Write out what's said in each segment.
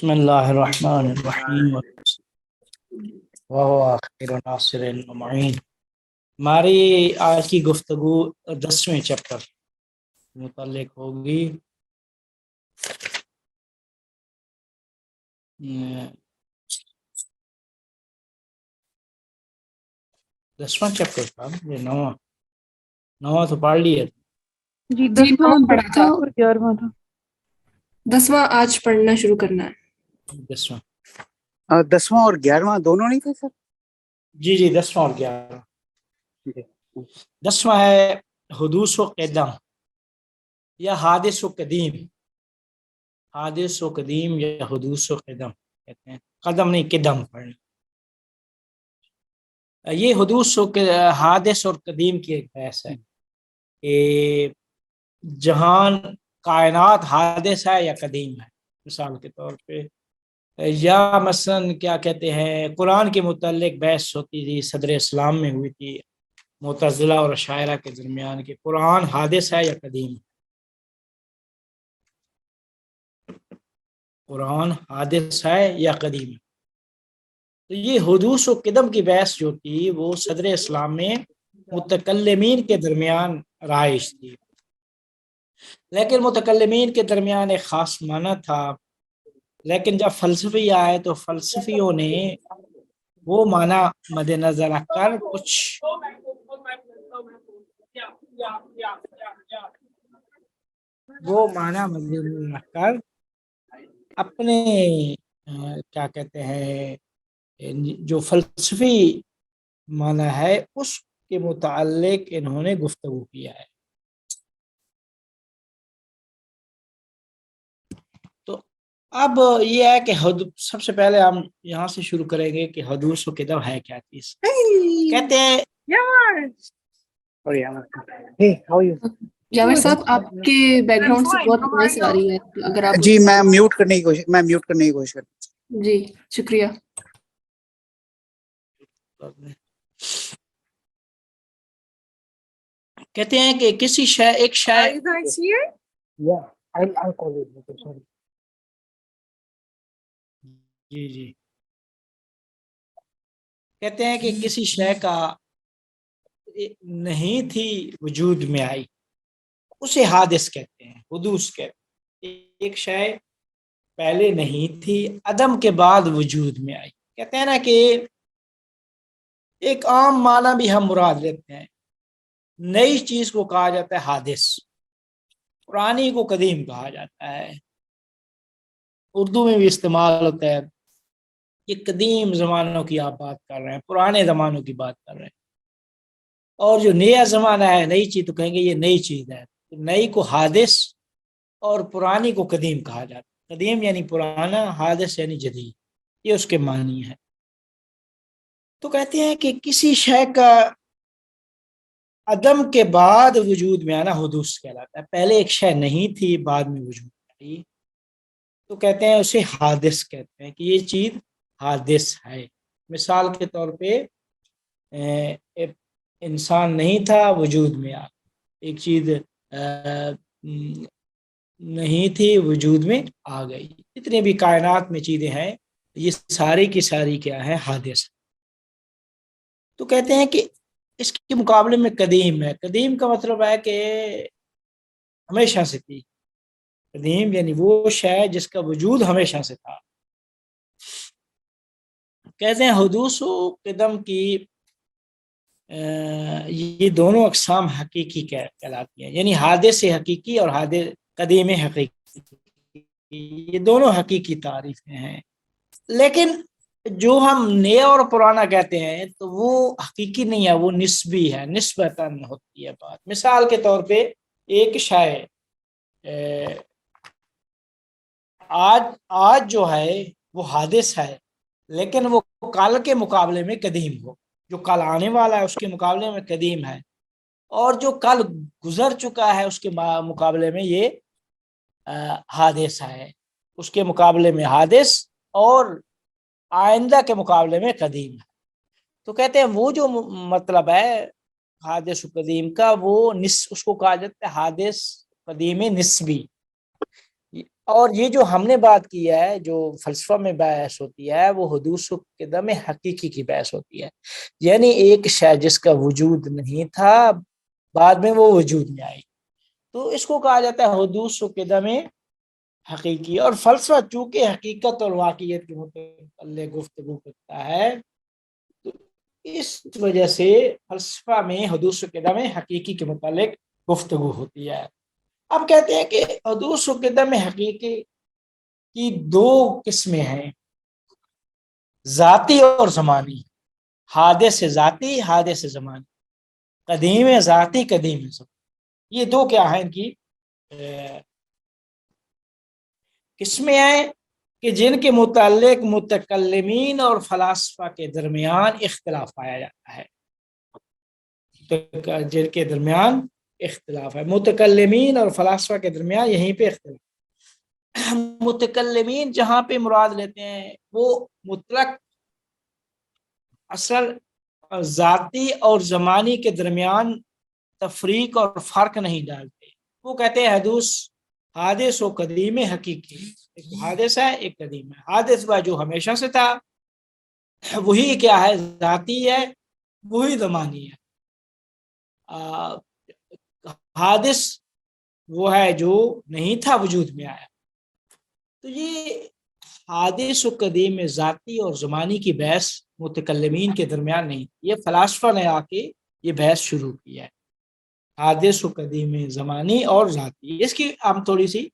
بسم اللہ الرحمن الرحیم وهو خیر ناصر و معین۔ ہماری آج کی گفتگو 10ویں چیپٹر متعلق ہوگی 10واں چیپٹر تھا یہ 9واں تو پڑھ لیے جی 10واں پڑھا تھا اور 11واں تھا۔ 10واں آج پڑھنا شروع کرنا ہے۔ 10واں 10واں اور 11واں دونوں نہیں تھے سر؟ جی 10واں اور 11واں۔ 10واں ہے حدوث و قدم یا حادث و قدیم، حادث و قدیم یا حدوث و قدم کہتے ہیں، قدم نہیں قدم پڑھنا۔ یہ حدوث و حادث اور قدیم کی ایک بحث ہے کہ جہان کائنات حادث ہے یا قدیم ہے۔ مثال کے طور پہ یا مثلا کیا کہتے ہیں، قرآن کے متعلق بحث ہوتی تھی، صدر اسلام میں ہوئی تھی معتزلہ اور اشاعرہ کے درمیان کہ قرآن حادث ہے یا قدیم ہے۔ قرآن حادث ہے یا قدیم ہے۔ تو یہ حدوث و قدم کی بحث جو تھی وہ صدر اسلام میں متکلمین کے درمیان رائج تھی، لیکن متکلمین کے درمیان ایک خاص معنی تھا، لیکن جب فلسفی آئے تو فلسفیوں نے وہ معنی مد نظر رکھ کر اپنے کیا کہتے ہیں جو فلسفی معنی ہے اس کے متعلق انہوں نے گفتگو کیا ہے۔ تو اب یہ ہے کہ سب سے پہلے ہم یہاں سے شروع کریں گے کہ حدوث و قدم ہے کیا چیز۔ کہتے ہیں جاوید صاحب آپ کے بیک گراؤنڈ سے بہت نوائز آ رہی ہے، اگر آپ جی میں میوٹ کرنے کی کوشش کرتا جی شکریہ۔ کہتے ہیں کہ کسی شے ایک شے جی کہتے ہیں کہ کسی شے کا نہیں تھی وجود میں آئی اسے حادث کہتے ہیں، حدوث کہتے ہیں۔ ایک شے پہلے نہیں تھی عدم کے بعد وجود میں آئی، کہتے ہیں نا کہ ایک عام معنی بھی ہم مراد لیتے ہیں، نئی چیز کو کہا جاتا ہے حادث، پرانی کو قدیم کہا جاتا ہے، اردو میں بھی استعمال ہوتا ہے۔ یہ قدیم زمانوں کی آپ بات کر رہے ہیں، پرانے زمانوں کی بات کر رہے ہیں، اور جو نیا زمانہ ہے نئی چیز تو کہیں گے یہ نئی چیز ہے۔ نئی کو حادث اور پرانی کو قدیم کہا جاتا ہے۔ قدیم یعنی پرانا، حادث یعنی جدید، یہ اس کے معنی ہے۔ تو کہتے ہیں کہ کسی شے کا عدم کے بعد وجود میں آنا حدوث کہلاتا ہے۔ پہلے ایک شے نہیں تھی بعد میں وجود میں آئی تو کہتے ہیں اسے حادث کہتے ہیں کہ یہ چیز حادث ہے۔ مثال کے طور پہ انسان نہیں تھا وجود میں آ، ایک چیز نہیں تھی وجود میں آ گئی۔ جتنے بھی کائنات میں چیزیں ہیں یہ ساری کی ساری کیا ہے، حادث۔ تو کہتے ہیں کہ اس کے مقابلے میں قدیم ہے۔ قدیم کا مطلب ہے کہ ہمیشہ سے تھی۔ قدیم یعنی وہ شے جس کا وجود ہمیشہ سے تھا۔ کہتے ہیں حدوث و قدم کی یہ دونوں اقسام حقیقی کہلاتی ہیں، یعنی حادث حقیقی اور حادث قدیم حقیقی، یہ دونوں حقیقی تعریفیں ہیں۔ لیکن جو ہم نیا اور پرانا کہتے ہیں تو وہ حقیقی نہیں ہے، وہ نسبی ہے، نسبتاً ہوتی ہے بات۔ مثال کے طور پہ ایک شے آج جو ہے وہ حادث ہے، لیکن وہ کل کے مقابلے میں قدیم ہو، جو کل آنے والا ہے اس کے مقابلے میں قدیم ہے، اور جو کل گزر چکا ہے اس کے مقابلے میں یہ حادث ہے، اس کے مقابلے میں حادث اور آئندہ کے مقابلے میں قدیم ہے۔ تو کہتے ہیں وہ جو مطلب ہے حادث و قدیم کا، وہ اس کو کہا جاتا ہے حادث قدیم نسبی۔ اور یہ جو ہم نے بات کی ہے جو فلسفہ میں بحث ہوتی ہے وہ حدوث و قدم حقیقی کی بحث ہوتی ہے، یعنی ایک شے جس کا وجود نہیں تھا بعد میں وہ وجود میں آئی، تو اس کو کہا جاتا ہے حدوث و قدم حقیقی۔ اور فلسفہ چونکہ حقیقت اور واقعیت کے متعلق گفتگو کرتا ہے تو اس وجہ سے فلسفہ میں حدوث و قدم حقیقی کے متعلق گفتگو ہوتی ہے۔ اب کہتے ہیں کہ حدوث و قدم حقیقی کی دو قسمیں ہیں، ذاتی اور زمانی، حادث ذاتی حادث زمانی، قدیم ذاتی قدیم زمانی، یہ دو کیا ہیں ان کی قسمیں ہیں کہ جن کے متعلق متکلمین اور فلاسفہ کے درمیان اختلاف پایا جاتا ہے، جن کے درمیان اختلاف ہے، متکلمین اور فلاسفہ کے درمیان یہیں پہ اختلاف۔ متکلمین جہاں پہ مراد لیتے ہیں وہ مطلق اصل ذاتی اور زمانی کے درمیان تفریق اور فرق نہیں ڈالتے، وہ کہتے ہیں حادث و قدیم حقیقی، ایک حادث ہے ایک قدیم ہے، حادث وہ جو ہمیشہ سے تھا وہی کیا ہے ذاتی ہے وہی زمانی ہے، حادث وہ ہے جو نہیں تھا وجود میں آیا۔ تو یہ حادث و قدیم ذاتی اور زمانی کی بحث متکلمین کے درمیان نہیں، یہ فلاسفہ نے آ کے یہ بحث شروع کی ہے، حادث و قدیم زمانی اور ذاتی۔ اس کی ہم تھوڑی سی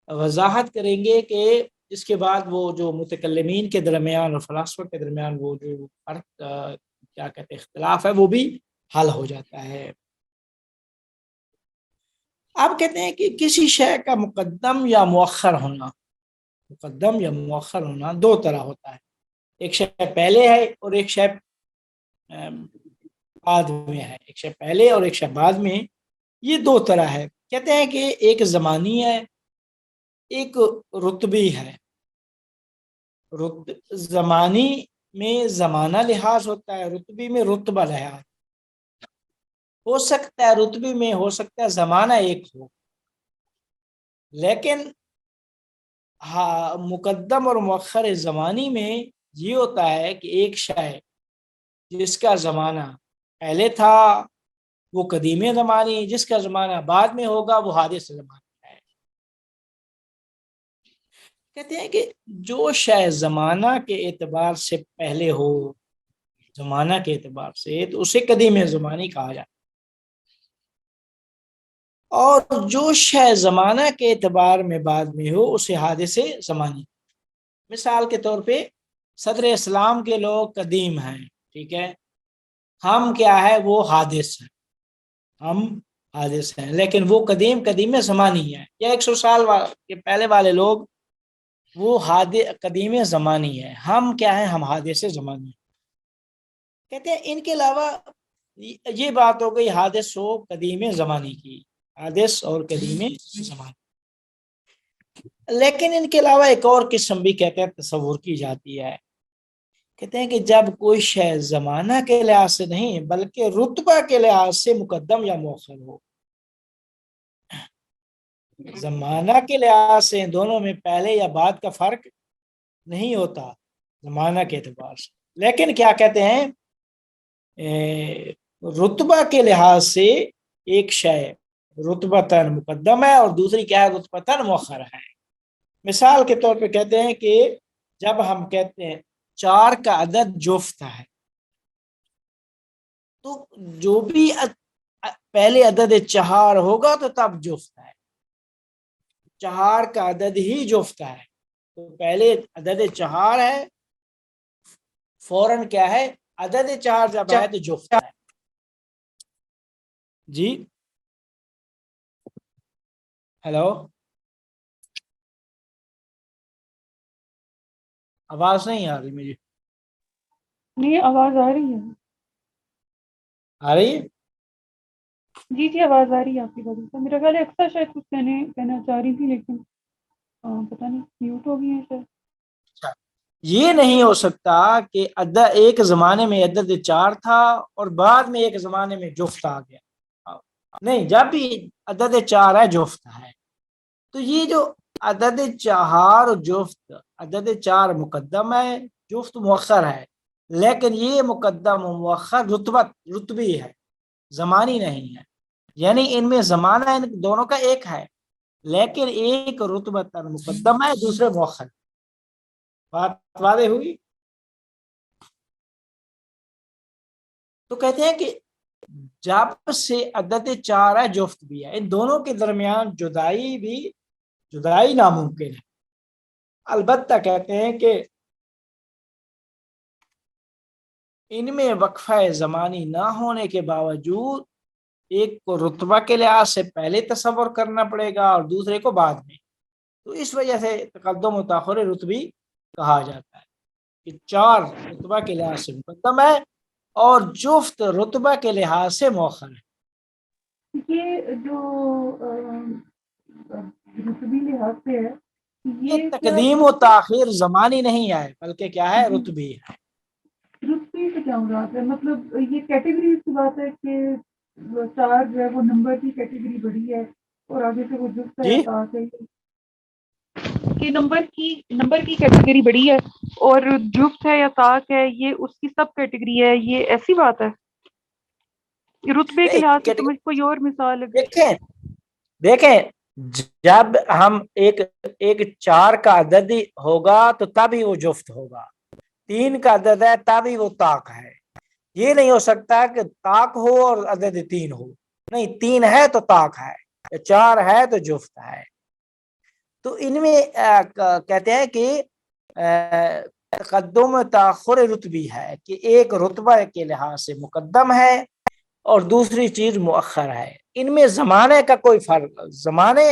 وضاحت کریں گے کہ اس کے بعد وہ جو متکلمین کے درمیان اور فلاسفہ کے درمیان وہ جو فرق کیا کہتے ہیں اختلاف ہے وہ بھی حل ہو جاتا ہے۔ آپ کہتے ہیں کہ کسی شے کا مقدم یا مؤخر ہونا، مقدم یا مؤخر ہونا دو طرح ہوتا ہے، ایک شے پہلے ہے اور ایک شے بعد میں ہے، ایک شے پہلے اور ایک شے بعد میں، یہ دو طرح ہے۔ کہتے ہیں کہ ایک زمانی ہے ایک رتبی ہے، زمانی میں زمانہ لحاظ ہوتا ہے، رتبی میں رتبہ لحاظ، ہو سکتا ہے رتبی میں ہو سکتا ہے زمانہ ایک ہو، لیکن مقدم اور مؤخر زمانی میں یہ ہوتا ہے کہ ایک شے جس کا زمانہ پہلے تھا وہ قدیم زمانی، جس کا زمانہ بعد میں ہوگا وہ حادث زمانی ہے۔ کہتے ہیں کہ جو شے زمانہ کے اعتبار سے پہلے ہو، زمانہ کے اعتبار سے، تو اسے قدیم زمانی کہا جاتا ہے، اور جو شے زمانہ کے اعتبار میں بعد میں ہو اسے حادث زمانی۔ مثال کے طور پہ صدر اسلام کے لوگ قدیم ہیں، ٹھیک ہے، ہم کیا ہے وہ حادث ہیں، ہم حادث ہیں، لیکن وہ قدیم زمانی ہے، یا 100 سال کے پہلے والے لوگ وہ قدیم زمانی ہے، ہم کیا ہیں ہم حادث زمانی ہیں۔ کہتے ہیں ان کے علاوہ یہ بات ہو گئی حادث و قدیم زمانی کی، حادث اور قدیم زمانی، لیکن ان کے علاوہ ایک اور قسم بھی کہتے ہیں تصور کی جاتی ہے، کہتے ہیں کہ جب کوئی شے زمانہ کے لحاظ سے نہیں بلکہ رتبہ کے لحاظ سے مقدم یا مؤخر ہو، زمانہ کے لحاظ سے دونوں میں پہلے یا بعد کا فرق نہیں ہوتا زمانہ کے اعتبار سے، لیکن کیا کہتے ہیں رتبہ کے لحاظ سے ایک شے رتبتاً مقدم ہے اور دوسری کیا ہے رتبتاً مؤخر ہے۔ مثال کے طور پہ کہتے ہیں کہ جب ہم کہتے ہیں 4 کا عدد جفت ہے، تو جو بھی پہلے عدد 4 ہوگا تو تب جفت ہے، 4 کا عدد ہی جفت ہے، تو پہلے عدد 4 ہے فوراً کیا ہے عدد 4 جب ہے تو جفت ہے۔ جی ہیلو، آواز نہیں آ رہی مجھے؟ نہیں آواز آ رہی ہے، آ رہی ہے؟ جی آواز آ رہی ہے آپ کی بات سے، میرا خیال ہے اکثر شاید کچھ کہنا چاہ رہی تھی لیکن پتہ نہیں میوٹ ہو گئی ہے شاید۔ یہ نہیں ہو سکتا کہ ایک زمانے میں عدد 4 تھا اور بعد میں ایک زمانے میں جفت آ گیا، نہیں، جب بھی عدد 4 ہے جفت ہے۔ تو یہ جو عدد 4 جفت، عدد 4 مقدم ہے، جفت مؤخر ہے، لیکن یہ مقدم و مؤخر رتبی ہے، زمانی نہیں ہے، یعنی ان میں زمانہ ان دونوں کا ایک ہے، لیکن ایک رتبہ مقدم ہے، دوسرے مؤخر۔ بات واضح ہوئی؟ تو کہتے ہیں کہ جب سے عدد 4 ہے جفت بھی ہے، ان دونوں کے درمیان جدائی ناممکن ہے۔ البتہ کہتے ہیں کہ ان میں وقفہ زمانی نہ ہونے کے باوجود ایک کو رتبہ کے لحاظ سے پہلے تصور کرنا پڑے گا اور دوسرے کو بعد میں، تو اس وجہ سے تقدم و تاخر رتبی کہا جاتا ہے کہ 4 رتبہ کے لحاظ سے مقدم ہے اور جفت رتبہ کے لحاظ سے مؤخر ہے۔ یہ جو رتبی لحاظ سے ہے، یہ یہ کیا تقدیم و تاخیر زمانی نہیں ہے بلکہ کیا ہے، رتبی ہے۔ رتبی سے کیا مراد ہے؟ مطلب یہ کیٹیگری کی بات ہے کہ 4 جو ہے وہ نمبر کی کیٹیگری بڑی ہے اور آگے سے وہ جفت ہے جی اطاعت ہے، کہ نمبر کی کیٹیگری بڑی ہے اور جفت ہے یا طاق ہے یہ اس کی سب کیٹیگری ہے، یہ ایسی بات ہے؟ رتبے کے لحاظ سے تو مجھے کوئی اور مثال ہے۔ دیکھیں جب ہم ایک 4 کا عدد ہوگا تو تبھی وہ جفت ہوگا، 3 کا عدد ہے تبھی وہ طاق ہے۔ یہ نہیں ہو سکتا کہ طاق ہو اور عدد 3 ہو، نہیں، 3 ہے تو طاق ہے، 4 ہے تو جفت ہے۔ تو ان میں کہتے ہیں کہ تقدم تاخر رتبی ہے کہ ایک رتبہ کے لحاظ سے مقدم ہے اور دوسری چیز مؤخر ہے۔ ان میں زمانے کا کوئی فرق، زمانے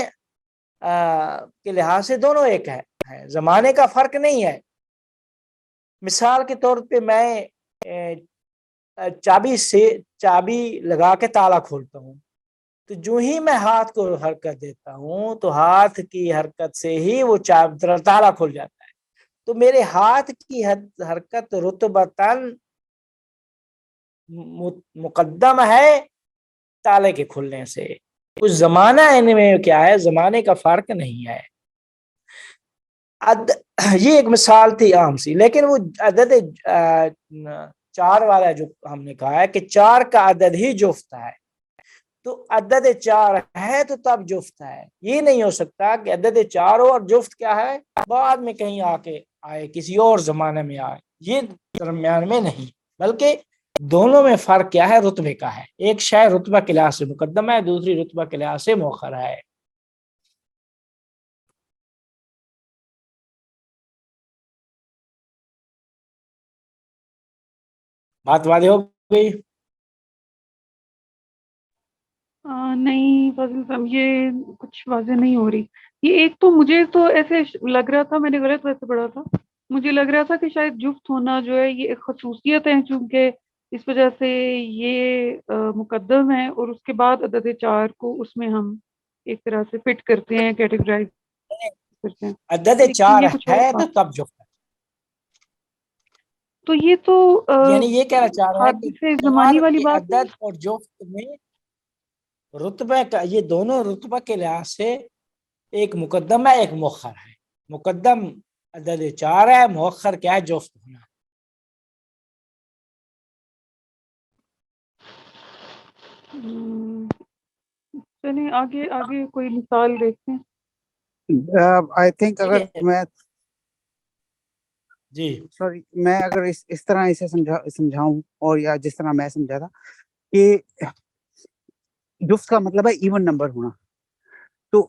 کے لحاظ سے دونوں ایک ہے، زمانے کا فرق نہیں ہے۔ مثال کے طور پہ میں چابی لگا کے تالا کھولتا ہوں، تو جو ہی میں ہاتھ کو حرکت دیتا ہوں تو ہاتھ کی حرکت سے ہی وہ تالا کھل جاتا ہے۔ تو میرے ہاتھ کی حرکت رتبتاً مقدم ہے تالے کے کھلنے سے، کچھ زمانہ ان میں کیا ہے، زمانے کا فرق نہیں ہے۔ یہ ایک مثال تھی عام سی، لیکن وہ عدد 4 والا جو ہم نے کہا ہے کہ 4 کا عدد ہی جفت ہے، تو عدد 4 ہے تو تب جفت ہے۔ یہ نہیں ہو سکتا کہ عدد 4 ہو اور جفت کیا ہے بعد میں کہیں آئے کسی اور زمانے میں آئے، یہ درمیان میں نہیں، بلکہ دونوں میں فرق کیا ہے، رتبے کا ہے۔ ایک شے رتبہ کے لحاظ سے مقدم ہے، دوسری رتبہ کے لحاظ سے مؤخر ہے۔ بات واضح ہو گئی؟ نہیں فاضل صاحب، یہ کچھ واضح نہیں ہو رہی۔ یہ ایک تو مجھے تو ایسے لگ رہا تھا، میں نے غلط ویسے پڑھا تھا، مجھے لگ رہا تھا کہ شاید جفت ہونا جو ہے یہ ایک خصوصیت ہے، چونکہ اس وجہ سے یہ مقدم ہے اور اس کے بعد عدد 4 کو اس میں ہم ایک طرح سے فٹ کرتے ہیں، کیٹیگرائز کرتے ہیں، عدد لیکن 4 یہ کچھ اور ہے تو بات۔ تب جفت ہے، تو یہ تو یعنی یہ کہنا چاہ رہا ہے کہ حادث زمانی 4 والی کے بات نہیں؟ عدد اور جفت میں رتبہ کا، یہ دونوں رتبہ کے لحاظ سے ایک مقدم ہے ایک مؤخر ہے، مقدم عدد 4 ہے، مؤخر کیا ہے، جفت ہونا۔ چلیں آگے کوئی مثال دیکھتے ہیں۔ آئی تھنک اگر میں جی سوری میں اگر اس طرح اسے سمجھاؤں اور یا جس طرح میں سمجھا تھا کہ جفت کا مطلب ہے ایون نمبر ہونا، تو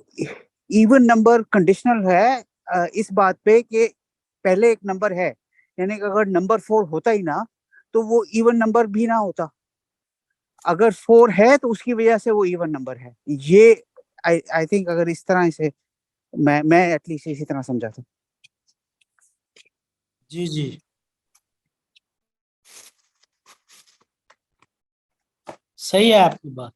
ایون نمبر کنڈیشنل ہے اس بات پہ کہ پہلے ایک نمبر ہے، یعنی کہ اگر نمبر 4 ہوتا ہی نہ تو وہ ایون نمبر بھی نہ ہوتا، اگر 4 ہے تو اس کی وجہ سے وہ ایون نمبر ہے۔ یہ آئی تھنک اگر اس طرح سے میں ایٹ لیسٹ اسی طرح سمجھا تھا۔ جی جی صحیح ہے آپ کی بات۔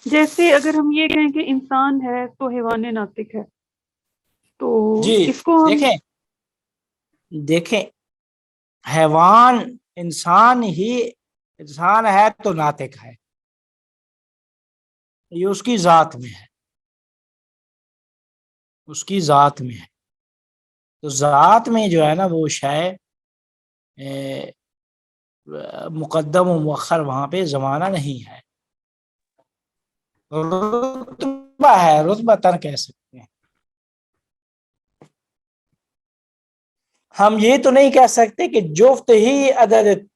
جیسے اگر ہم یہ کہیں کہ انسان ہے تو حیوان ناطق ہے، تو جی اس کو ہم دیکھیں حیوان انسان ہے تو ناطق ہے، یہ اس کی ذات میں ہے۔ اس کی ذات میں ہے. تو ذات میں جو ہے نا وہ شے مقدم و مؤخر وہاں پہ زمانہ نہیں ہے، رتبہ ہے، رتبہ تر کہہ سکتے ہیں. ہم یہ تو نہیں کہہ سکتے کہ جفت ہی عدد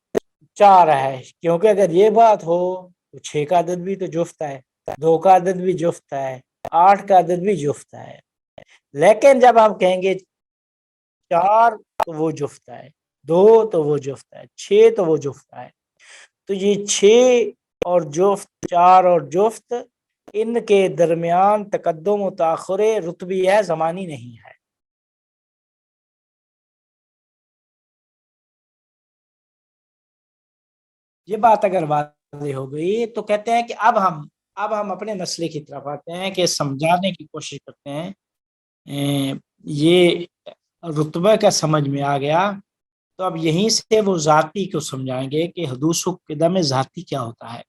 4 ہے، کیونکہ اگر یہ بات ہو تو 6 کا عدد بھی تو جفت ہے، 2 کا عدد بھی جفت ہے، 8 کا عدد بھی جفت ہے. لیکن جب ہم کہیں گے 4 تو وہ جفت ہے، 2 تو وہ جفت ہے، 6 تو وہ جفت ہے. تو یہ 6 اور جفت، 4 اور جفت، ان کے درمیان تقدم و تاخر رتبی ہے، زمانی نہیں ہے. یہ بات اگر واضح ہو گئی تو کہتے ہیں کہ اب ہم اپنے مسئلے کی طرف آتے ہیں کہ سمجھانے کی کوشش کرتے ہیں. یہ رتبہ کا سمجھ میں آ گیا تو اب یہیں سے وہ ذاتی کو سمجھائیں گے کہ حدوث و قدم ذاتی کیا ہوتا ہے.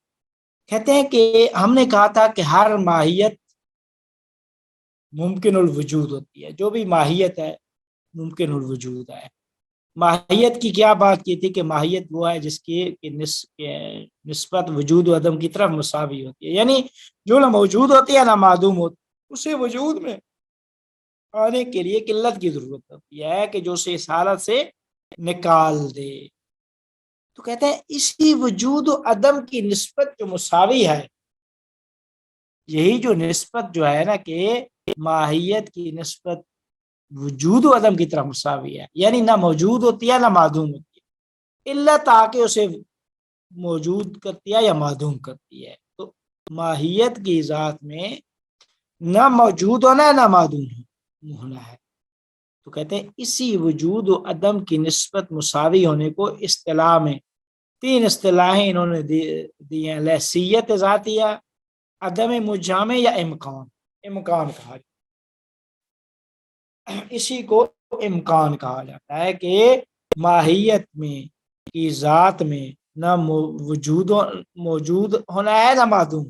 کہتے ہیں کہ ہم نے کہا تھا کہ ہر ماہیت ممکن الوجود ہوتی ہے، جو بھی ماہیت ہے ممکن الوجود ہے. ماہیت کی کیا بات کی تھی کہ ماہیت وہ ہے جس کی نسبت وجود و عدم کی طرف مساوی ہوتی ہے، یعنی جو نہ موجود ہوتی ہے نہ معدوم ہوتی، اسے وجود میں آنے کے لیے قلت کی ضرورت ہوتی ہے کہ جو اسے اس حالت سے نکال دے. تو کہتے ہیں اسی وجود و عدم کی نسبت جو مساوی ہے، یہی جو نسبت جو ہے نا کہ ماہیت کی نسبت وجود و عدم کی طرف مساوی ہے، یعنی نہ موجود ہوتی ہے نہ معدوم ہوتی ہے، الا تاکہ اسے موجود کرتی ہے یا معدوم کرتی ہے. تو ماہیت کی ذات میں نہ موجود ہونا ہے نہ معدوم ہونا ہے. تو کہتے ہیں اسی وجود و عدم کی نسبت مساوی ہونے کو اصطلاح میں 3 اصطلاحیں انہوں نے دی ہیں: لحسیت ذاتیہ، عدم مجامع یا امکان کہا جاتا ہے. اسی کو امکان کہا جاتا ہے کہ ماہیت میں کی ذات میں نہ موجود ہونا ہے نہ معدوم.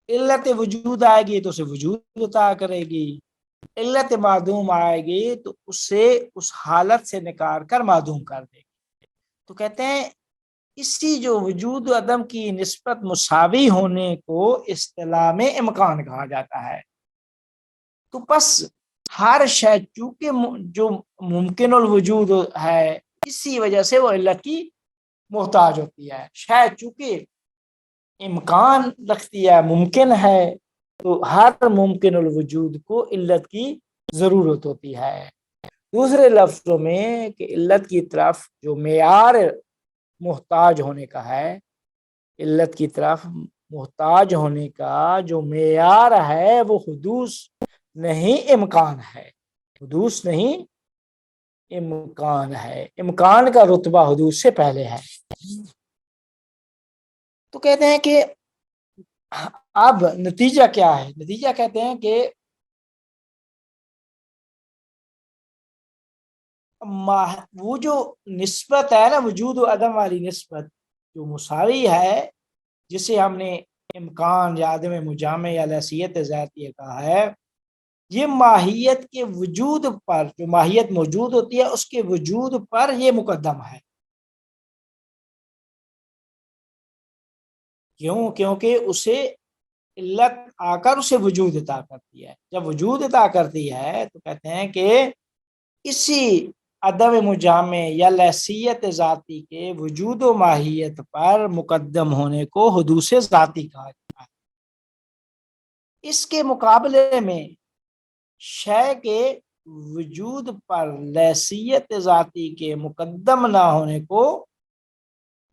علت وجود آئے گی تو اسے وجود عطا کرے گی، علت معدوم آئے گی تو اسے اس حالت سے نکال کر معدوم کر دے گی. تو کہتے ہیں اسی جو وجود و عدم کی نسبت مساوی ہونے کو اصطلاح میں امکان کہا جاتا ہے. تو بس ہر شے چونکہ جو ممکن الوجود ہے، اسی وجہ سے وہ علت کی محتاج ہوتی ہے. شے چونکہ امکان رکھتی ہے، ممکن ہے، تو ہر ممکن الوجود کو علت کی ضرورت ہوتی ہے. دوسرے لفظوں میں کہ علت کی طرف جو معیار محتاج ہونے کا ہے، علت کی طرف محتاج ہونے کا جو معیار ہے وہ حدوث نہیں امکان ہے، حدوث نہیں امکان ہے. امکان کا رتبہ حدوث سے پہلے ہے. تو کہتے ہیں کہ اب نتیجہ کیا ہے؟ نتیجہ کہتے ہیں کہ وہ جو نسبت ہے نا، وجود و عدم والی نسبت جو مساوی ہے، جسے ہم نے امکان یا عدم مجامع یا لحسیت ذاتیہ کہا ہے، یہ ماہیت کے وجود پر، جو ماہیت موجود ہوتی ہے اس کے وجود پر یہ مقدم ہے. کیونکہ اسے علت آ کر اسے وجود عطا کرتی ہے. جب وجود عطا کرتی ہے تو کہتے ہیں کہ اسی عدم مجامع یا لحسیت ذاتی کے وجود و ماہیت پر مقدم ہونے کو حدوث ذاتی کہا جاتا ہے. اس کے مقابلے میں شے کے وجود پر لحسیت ذاتی کے مقدم نہ ہونے کو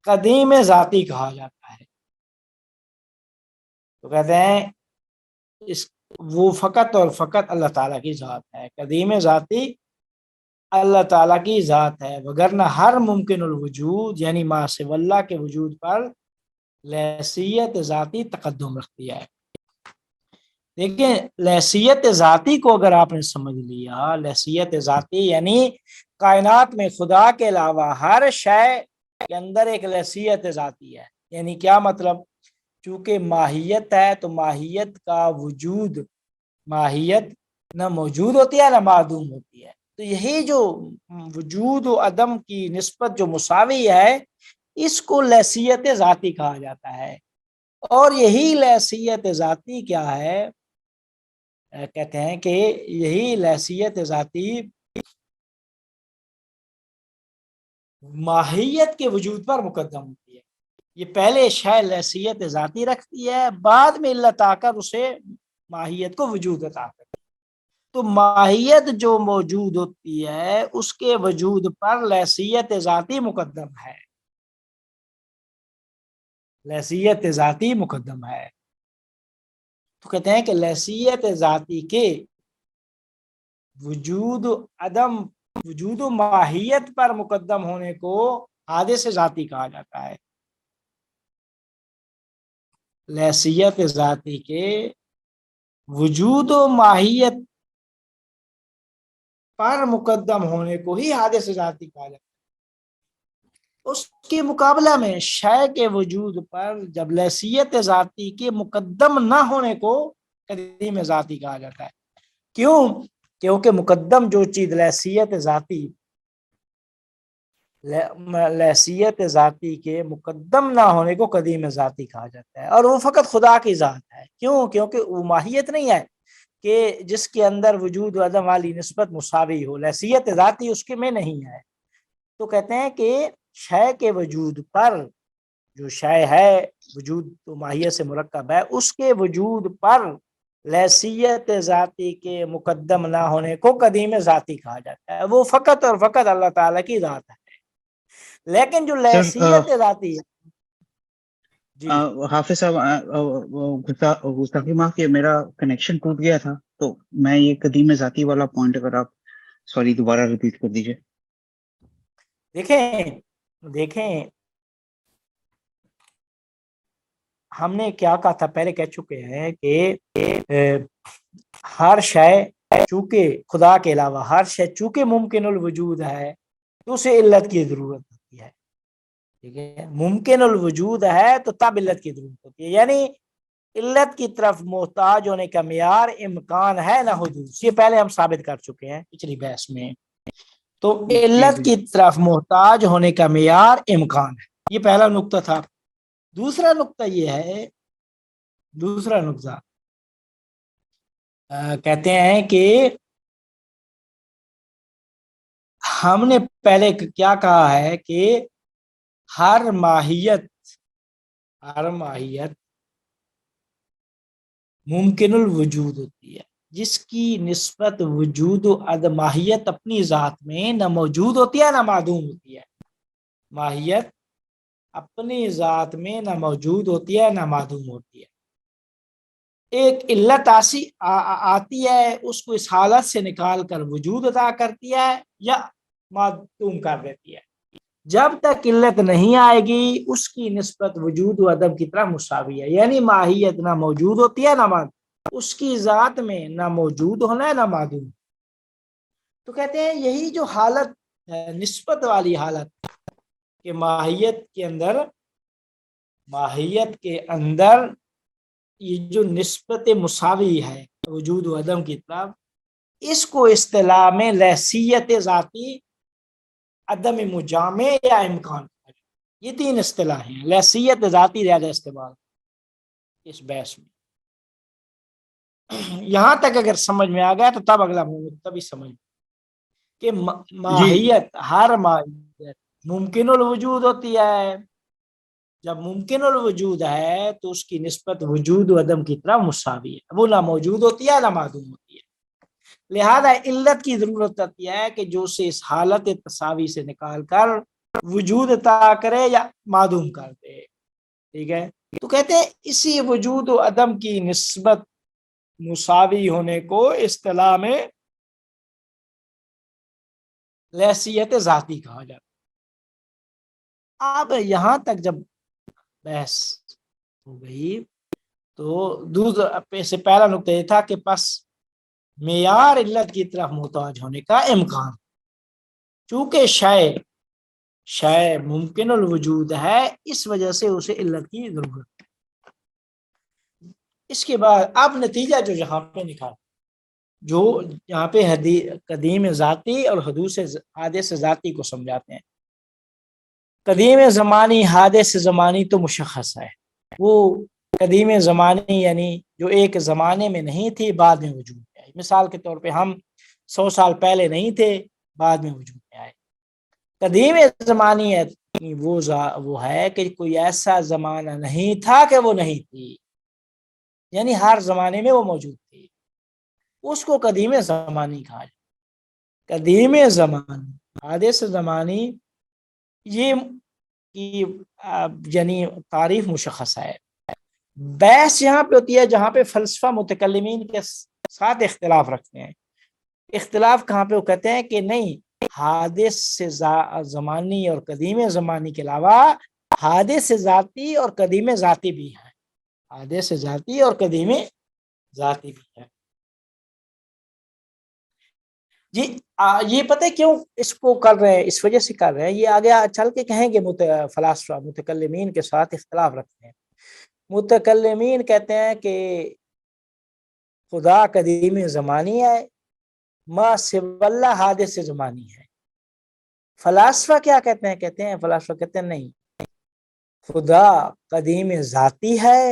قدیم ذاتی کہا جاتا ہے. تو کہتے ہیں وہ فقط اور فقط اللہ تعالیٰ کی ذات ہے. قدیم ذاتی اللہ تعالیٰ کی ذات ہے، وگرنہ ہر ممکن الوجود یعنی ما سوی اللہ کے وجود پر لحسیت ذاتی تقدم رکھتی ہے. دیکھیں لحسیت ذاتی کو اگر آپ نے سمجھ لیا، لحسیت ذاتی یعنی کائنات میں خدا کے علاوہ ہر شے کے اندر ایک لحسیت ذاتی ہے. یعنی کیا مطلب؟ چونکہ ماہیت ہے تو ماہیت کا وجود، ماہیت نہ موجود ہوتی ہے نہ معدوم ہوتی ہے. تو یہی جو وجود و عدم کی نسبت جو مساوی ہے اس کو لحسیت ذاتی کہا جاتا ہے. اور یہی لحسیت ذاتی کیا ہے، کہتے ہیں کہ یہی لحسیت ذاتی ماہیت کے وجود پر مقدم ہوتی ہے. یہ پہلے شے لحسیت ذاتی رکھتی ہے، بعد میں علت آ کر اسے ماہیت کو وجود عطا کرتی ہے. تو ماہیت جو موجود ہوتی ہے اس کے وجود پر لحسیت ذاتی مقدم ہے، لحسیت ذاتی مقدم ہے. تو کہتے ہیں کہ لحسیت ذاتی کے وجود عدم وجود و ماہیت پر مقدم ہونے کو حادث ذاتی کہا جاتا ہے. لحسیت ذاتی کے وجود و ماہیت پر مقدم ہونے کو ہی حادث ذاتی کہا جاتا ہے. اس کے مقابلہ میں شے کے وجود پر جب لحسیت ذاتی کے مقدم نہ ہونے کو قدیم ذاتی کہا جاتا ہے. کیوں؟ کیونکہ مقدم جو چیز لحسیت ذاتی کے مقدم نہ ہونے کو قدیم ذاتی کہا جاتا ہے. اور وہ فقط خدا کی ذات ہے. کیوں؟ کیونکہ وہ ماہیت نہیں ہے کہ جس کے اندر وجود و عدم والی نسبت مساوی ہو، لحسیت ذاتی اس کے میں نہیں ہے. تو کہتے ہیں کہ شے کے وجود پر، جو شے ہے وجود تو ماہیت سے مرکب ہے، اس کے وجود پر لحسیت ذاتی کے مقدم نہ ہونے کو قدیم ذاتی کہا جاتا ہے. وہ فقط اور فقط اللہ تعالیٰ کی ذات ہے. لیکن جو لحسیت ذاتی ہے، جی حافظ صاحب گستاخی معاف کہ میرا کنیکشن ٹوٹ گیا تھا، تو میں یہ قدیم ذاتی والا پوائنٹ اگر آپ سوری دوبارہ ریپیٹ کر دیجیے. دیکھیں ہم نے کیا کہا تھا، پہلے کہہ چکے ہیں کہ ہر شے چونکہ خدا کے علاوہ ہر شے چونکہ ممکن الوجود ہے تو اسے علت کی ضرورت ہوتی ہے. ٹھیک ہے، ممکن الوجود ہے تو تب علت کی ضرورت ہوتی ہے. یعنی علت کی طرف محتاج ہونے کا معیار امکان ہے نہ حدوث. یہ پہلے ہم ثابت کر چکے ہیں پچھلی بحث میں. تو علت کی طرف محتاج ہونے کا معیار امکان ہے، یہ پہلا نقطہ تھا. دوسرا نقطہ یہ ہے، دوسرا نقطہ کہتے ہیں کہ ہم نے پہلے کیا کہا ہے کہ ہر ماہیت ممکن الوجود ہوتی ہے جس کی نسبت وجود و عدم ماہیت اپنی ذات میں نہ موجود ہوتی ہے نہ معدوم ہوتی ہے. ماہیت اپنی ذات میں نہ موجود ہوتی ہے نہ معدوم ہوتی ہے. ایک علت آتی ہے، اس کو اس حالت سے نکال کر وجود عطا کرتی ہے یا معدوم کر دیتی ہے. جب تک علت نہیں آئے گی اس کی نسبت وجود و عدم کی طرح مساوی ہے. یعنی ماہیت نہ موجود ہوتی ہے نہ معدوم، اس کی ذات میں نہ موجود ہونا ہے نہ معدوم. تو کہتے ہیں یہی جو حالت ہے، نسبت والی حالت، کہ ماہیت کے اندر یہ جو نسبت مساوی ہے وجود و عدم کی طرف، اس کو اصطلاح میں لحسیت ذاتی، عدم مجامع یا امکان، یہ تین اصطلاحیں ہیں. لحسیت ذاتی زیادہ استعمال اس بحث میں. یہاں تک اگر سمجھ میں آ گیا تو تب اگلا تبھی سمجھ کہ ماہیت ہر ماہیت ممکن الوجود ہوتی ہے. جب ممکن الوجود ہے تو اس کی نسبت وجود و عدم کی طرح مساوی ہے، وہ نہ موجود ہوتی ہے نہ معدوم ہوتی ہے. لہذا علت کی ضرورت ہوتی ہے کہ جو اسے اس حالت تساوی سے نکال کر وجود عطا کرے یا معدوم کر دے. ٹھیک ہے، تو کہتے ہیں اسی وجود و عدم کی نسبت مساوی ہونے کو اصطلاح میں لحسیت ذاتی کہا جاتا ہے. اب یہاں تک جب بحث ہو گئی تو دوسرا سے پہلا نقطہ یہ تھا کہ پس معیار علت کی طرف محتاج ہونے کا امکان، چونکہ شے ممکن الوجود ہے اس وجہ سے اسے علت کی ضرورت ہے. اس کے بعد اب نتیجہ جو یہاں پہ نکال جو یہاں پہ قدیم ذاتی اور حادث ذاتی کو سمجھاتے ہیں. قدیم زمانی حادث زمانی تو مشخص ہے، وہ قدیم زمانی یعنی جو ایک زمانے میں نہیں تھی بعد میں وجود میں آئی. مثال کے طور پہ ہم 100 سال پہلے نہیں تھے، بعد میں وجود میں آئے. قدیم زمانی ہے وہ ہے کہ کوئی ایسا زمانہ نہیں تھا کہ وہ نہیں تھی، یعنی ہر زمانے میں وہ موجود تھی، اس کو قدیم زمانی کہا جائے. قدیم زمانی حادث زمانی یہ یعنی تعریف مشخص ہے. بحث یہاں پہ ہوتی ہے جہاں پہ فلسفہ متکلمین کے ساتھ اختلاف رکھتے ہیں. اختلاف کہاں پہ؟ وہ کہتے ہیں کہ نہیں، حادث زمانی اور قدیم زمانی کے علاوہ حادث ذاتی اور قدیم ذاتی بھی ہیں. حادث ذاتی اور قدیم ذاتی بھی ہے. جی یہ پتہ ہے کیوں اس کو کر رہے ہیں؟ اس وجہ سے کر رہے ہیں، یہ آگے چل کے کہیں گے. فلاسفہ متکلمین کے ساتھ اختلاف رکھتے ہیں. متکلمین کہتے ہیں کہ خدا قدیم زمانی ہے، ما سوى اللہ حادث زمانی ہے. فلاسفہ کیا کہتے ہیں؟ فلاسفہ کہتے ہیں نہیں، خدا قدیم ذاتی ہے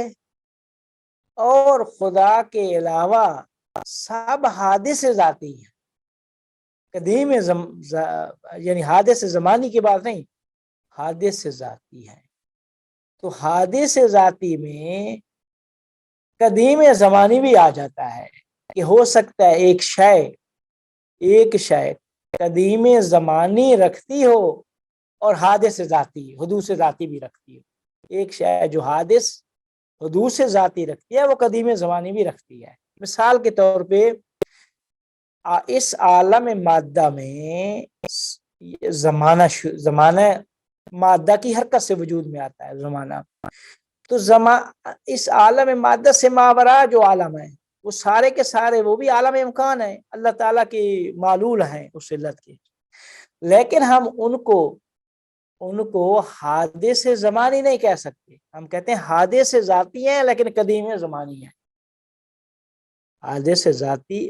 اور خدا کے علاوہ سب حادث ذاتی ہیں. قدیم یعنی حادث زمانی کی بات نہیں، حادث ذاتی ہے. تو حادث ذاتی میں قدیم زمانی بھی آ جاتا ہے کہ ہو سکتا ہے ایک شے قدیم زمانی رکھتی ہو اور حادث ذاتی حدوث ذاتی بھی رکھتی ہو. ایک شے جو حادث حدوث ذاتی رکھتی ہے وہ قدیم زمانی بھی رکھتی ہے. مثال کے طور پہ اس عالم مادہ میں زمانہ مادہ کی حرکت سے وجود میں آتا ہے زمانہ. تو اس عالم مادہ سے ماورا جو عالم ہے وہ سارے کے سارے وہ بھی عالم امکان ہے، اللہ تعالیٰ کی معلول ہیں اس علت کے. لیکن ہم ان کو حادث زمانی نہیں کہہ سکتے. ہم کہتے ہیں حادث ذاتی ہیں لیکن قدیم زمانی ہیں. حادث ذاتی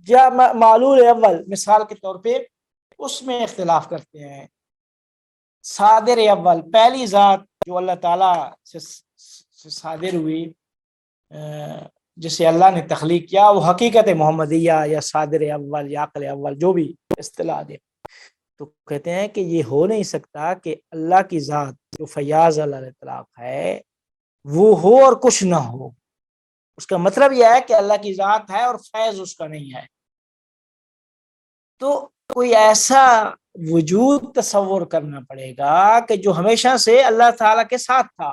یا معلول اول مثال کے طور پہ اس میں اختلاف کرتے ہیں. صادر اول پہلی ذات جو اللہ تعالیٰ سے صادر ہوئی، جسے اللہ نے تخلیق کیا، وہ حقیقت محمدیہ یا صادر اول یا عقل اول جو بھی اصطلاح دے. تو کہتے ہیں کہ یہ ہو نہیں سکتا کہ اللہ کی ذات جو فیاض علی الاطلاق ہے وہ ہو اور کچھ نہ ہو. اس کا مطلب یہ ہے کہ اللہ کی ذات ہے اور فیض اس کا نہیں ہے. تو کوئی ایسا وجود تصور کرنا پڑے گا کہ جو ہمیشہ سے اللہ تعالیٰ کے ساتھ تھا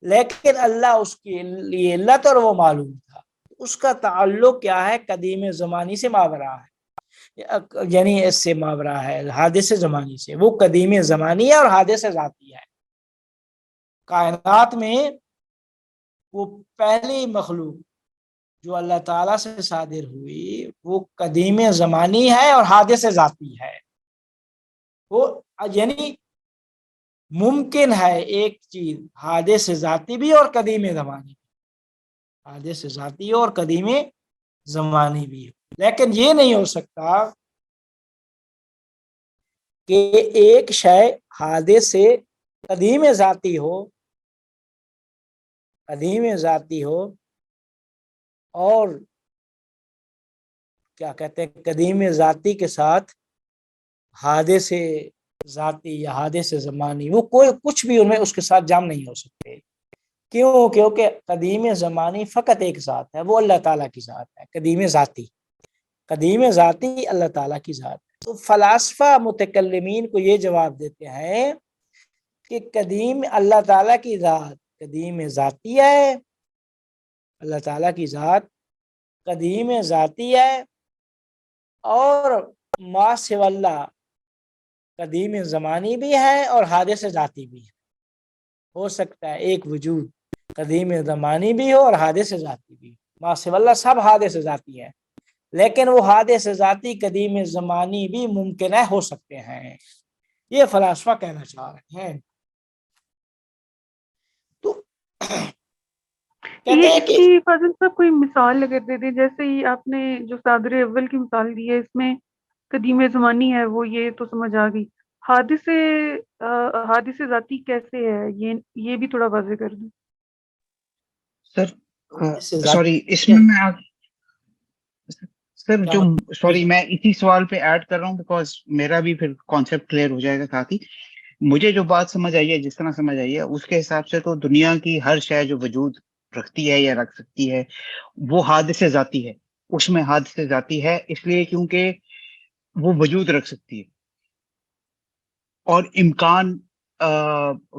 لیکن اللہ اس کے لیے علت اور وہ معلوم تھا. اس کا تعلق کیا ہے؟ قدیم زمانی سے ماورا ہے، یعنی اس سے ماورا ہے حادث زمانی سے. وہ قدیم زمانی ہے اور حادث ذاتی ہے. کائنات میں وہ پہلی مخلوق جو اللہ تعالیٰ سے صادر ہوئی وہ قدیم زمانی ہے اور حادث ذاتی ہے. وہ یعنی ممکن ہے ایک چیز حادث ذاتی بھی اور قدیم زمانی بھی، حادث ذاتی اور قدیم زمانی بھی، لیکن یہ نہیں ہو سکتا کہ ایک شے حادث سے قدیم ذاتی ہو اور کیا کہتے ہیں قدیم ذاتی کے ساتھ حادث ذاتی یا حادث زمانی وہ کوئی کچھ بھی ان میں اس کے ساتھ جام نہیں ہو سکتے. کیوں؟ کیونکہ قدیم زمانی فقط ایک ذات ہے، وہ اللہ تعالیٰ کی ذات ہے. قدیم ذاتی اللہ تعالیٰ کی ذات ہے. تو فلاسفہ متکلمین کو یہ جواب دیتے ہیں کہ قدیم اللہ تعالیٰ کی ذات قدیم ذاتی ہے، اللہ تعالیٰ کی ذات قدیم ذاتی ہے اور ما سوى اللہ قدیم زمانی بھی ہے اور حادث ذاتی بھی ہے. ہو سکتا ہے ایک وجود قدیم زمانی بھی ہو اور حادث ذاتی بھی. ما سوى اللہ سب حادث ذاتی ہے لیکن وہ حادث ذاتی قدیم زمانی بھی ممکن ہے، ہو سکتے ہیں. یہ فلاسفہ کہنا چاہ رہے ہیں. تو کہتے یہ ہیں اس کہ کی فاضل صاحب کوئی مثال اگر دے دیں، جیسے ہی آپ نے جو صادر اول کی مثال دی ہے، اس میں قدیم زمانی ہے، وہ یہ تو سمجھ آ گئی. حادث ذاتی کیسے ہے، یہ بھی تھوڑا واضح کر دیں. سر اس سے زیادہ سوری، اس کیا میں سر کیا جو مطلب؟ سوری میں اسی سوال پہ ایڈ کر رہا ہوں بیکاز میرا بھی پھر کانسیپٹ کلیئر ہو جائے گا ساتھ ہی. مجھے جو بات سمجھ آئی ہے، جس طرح سمجھ آئی ہے، اس کے حساب سے تو دنیا کی ہر شے جو وجود رکھتی ہے یا رکھ سکتی ہے وہ حادث ذاتی ہے. اس میں حادث ذاتی ہے اس لیے کیونکہ وہ وجود رکھ سکتی ہے اور امکان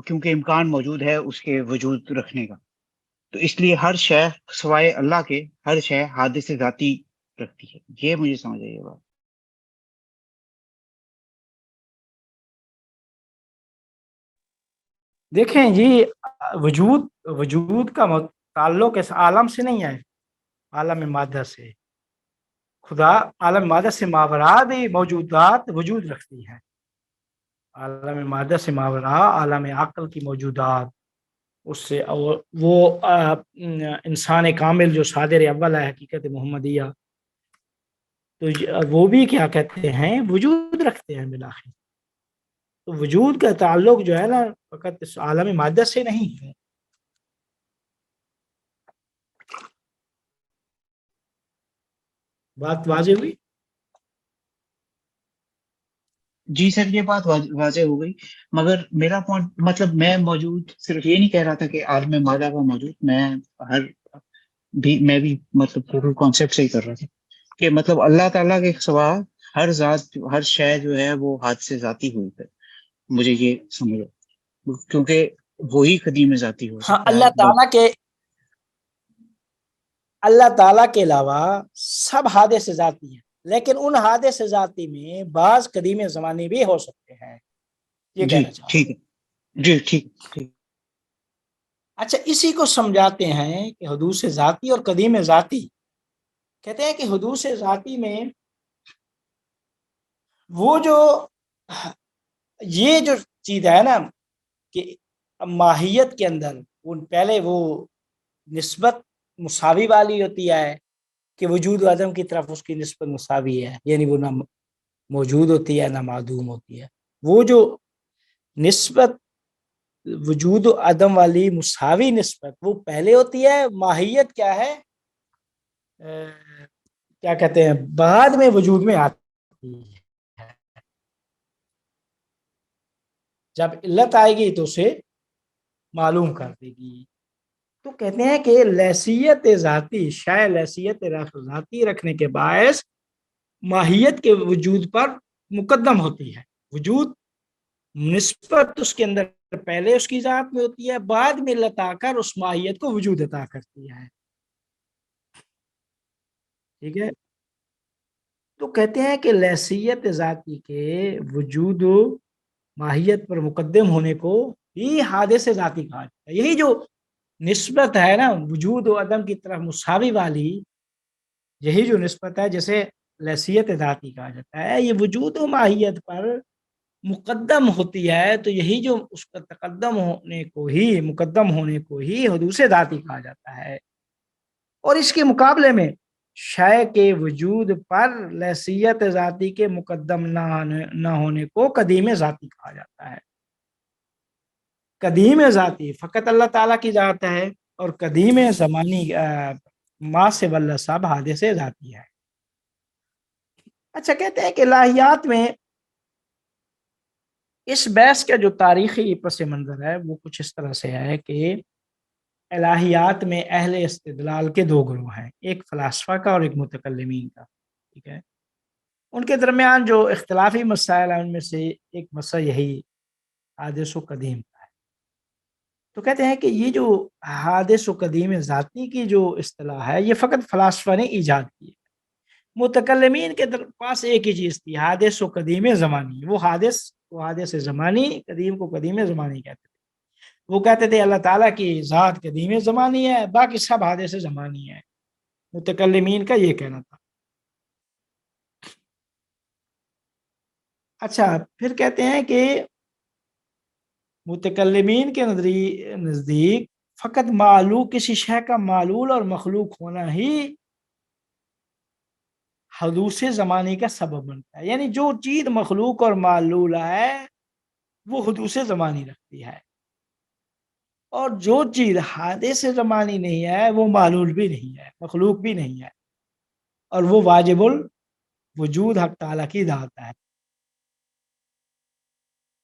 کیونکہ امکان موجود ہے اس کے وجود رکھنے کا، تو اس لیے ہر شے سوائے اللہ کے ہر شے حادث ذاتی رکھتی ہے. یہ مجھے سمجھ آئی ہے بات. دیکھیں جی، وجود کا تعلق اس عالم سے نہیں ہے، عالم مادہ سے. خدا عالم مادہ سے ماورا بھی موجودات وجود رکھتی ہے. عالم مادہ سے ماورا عالم عقل کی موجودات، اس سے وہ انسان کامل جو صادر اول ہے حقیقت محمدیہ، تو وہ بھی کیا کہتے ہیں، وجود رکھتے ہیں بالآخر. تو وجود کا تعلق جو ہے نا فقط اس عالم مادہ سے نہیں ہے. بات واضح ہوئی؟ جی سر، یہ بات واضح ہو گئی، مگر میرا پوائنٹ مطلب میں موجود صرف یہ نہیں کہہ رہا تھا کہ عالم مادہ کا موجود، میں بھی مطلب ٹوٹل کانسیپٹ سے ہی کر رہا تھا کہ مطلب اللہ تعالیٰ کے سوا ہر ذات ہر شے جو ہے وہ حد سے ذاتی ہوئی ہے. مجھے یہ سمجھو کیونکہ وہی قدیم ذاتی ہو ہاں، سکتا ہے. اللہ تعالیٰ کے علاوہ سب حادث ذاتی ہیں، لیکن ان حادث ذاتی میں بعض قدیم زمانے بھی ہو سکتے ہیں. یہ جی کہنا چاہوں. ٹھیک ہے، جی ٹھیک. اچھا، اسی کو سمجھاتے ہیں کہ حدوث ذاتی اور قدیم ذاتی. کہتے ہیں کہ حدوث ذاتی میں وہ جو یہ جو چیز ہے نا کہ ماہیت کے اندر پہلے وہ نسبت مساوی والی ہوتی ہے کہ وجود و عدم کی طرف اس کی نسبت مساوی ہے، یعنی وہ نہ موجود ہوتی ہے نہ معدوم ہوتی ہے. وہ جو نسبت وجود و عدم والی مساوی نسبت وہ پہلے ہوتی ہے. ماہیت کیا ہے، کیا کہتے ہیں، بعد میں وجود میں آتی ہے. جب علت آئے گی تو اسے معلوم کر دے گی. تو کہتے ہیں کہ لحسیت ذاتی شاید لحسیت ذاتی رکھنے کے باعث ماہیت کے وجود پر مقدم ہوتی ہے. وجود نسبت اس کے اندر پہلے اس کی ذات میں ہوتی ہے، بعد میں علت آ کر اس ماہیت کو وجود عطا کرتی ہے. ٹھیک ہے. تو کہتے ہیں کہ لحسیت ذاتی کے وجود و ماہیت پر مقدم ہونے کو ہی حادث ذاتی کہا جاتا ہے. یہی جو نسبت ہے نا وجود و عدم کی طرف مساوی والی، یہی جو نسبت ہے جسے لحسیت ذاتی کہا جاتا ہے، یہ وجود و ماہیت پر مقدم ہوتی ہے. تو یہی جو اس کا مقدم ہونے کو ہی حدوث ذاتی کہا جاتا ہے. اور اس کے مقابلے میں شے کے وجود پر لحسیت ذاتی کے مقدم نہ ہونے کو قدیم ذاتی کہا جاتا ہے. قدیم ذاتی فقط اللہ تعالیٰ کی ذات ہے، اور قدیم زمانی ما سے واللہ سب حادث ذاتی ہے. اچھا، کہتے ہیں کہ الہیات میں اس بحث کا جو تاریخی پس منظر ہے وہ کچھ اس طرح سے ہے کہ الہیات میں اہل استدلال کے دو گروہ ہیں، ایک فلاسفہ کا اور ایک متکلمین کا. ٹھیک ہے. ان کے درمیان جو اختلافی مسائل ہیں ان میں سے ایک مسئلہ یہی حادث و قدیم کا ہے. تو کہتے ہیں کہ یہ جو حادث و قدیم ذاتی کی جو اصطلاح ہے یہ فقط فلاسفہ نے ایجاد کی ہے. متکلمین کے پاس ایک ہی چیز تھی، حادث و قدیم زمانی. وہ حادث زمانی، قدیم کو قدیم زمانی کہتے تھے. وہ کہتے تھے اللہ تعالیٰ کی ذات قدیم زمانی ہے، باقی سب حادث زمانی ہے. متکلمین کا یہ کہنا تھا. اچھا، پھر کہتے ہیں کہ متکلمین کے نزدیک فقط معلوم کسی شے کا معلول اور مخلوق ہونا ہی حدوث زمانی کا سبب بنتا ہے. یعنی جو چیز مخلوق اور معلول ہے وہ حدوث زمانی رکھتی ہے، اور جو چیز حادث زمانی نہیں ہے وہ معلول بھی نہیں ہے، مخلوق بھی نہیں ہے، اور وہ واجب الوجود حق تعالیٰ کی ذات ہے.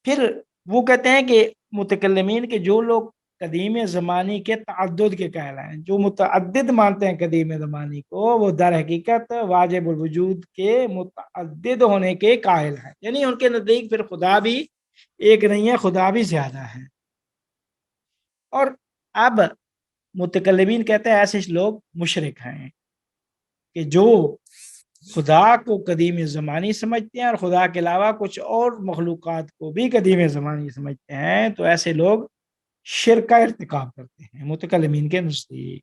پھر وہ کہتے ہیں کہ متکلمین کے جو لوگ قدیم زمانی کے تعدد کے قائل ہیں، جو متعدد مانتے ہیں قدیم زمانی کو، وہ در حقیقت واجب الوجود کے متعدد ہونے کے قائل ہیں. یعنی ان کے نزدیک پھر خدا بھی ایک نہیں ہے، خدا بھی زیادہ ہے. اور اب متکلمین کہتے ہیں ایسے لوگ مشرک ہیں کہ جو خدا کو قدیم زمانی سمجھتے ہیں اور خدا کے علاوہ کچھ اور مخلوقات کو بھی قدیم زمانی سمجھتے ہیں، تو ایسے لوگ شرک کا ارتکاب کرتے ہیں متکلمین کے نزدیک.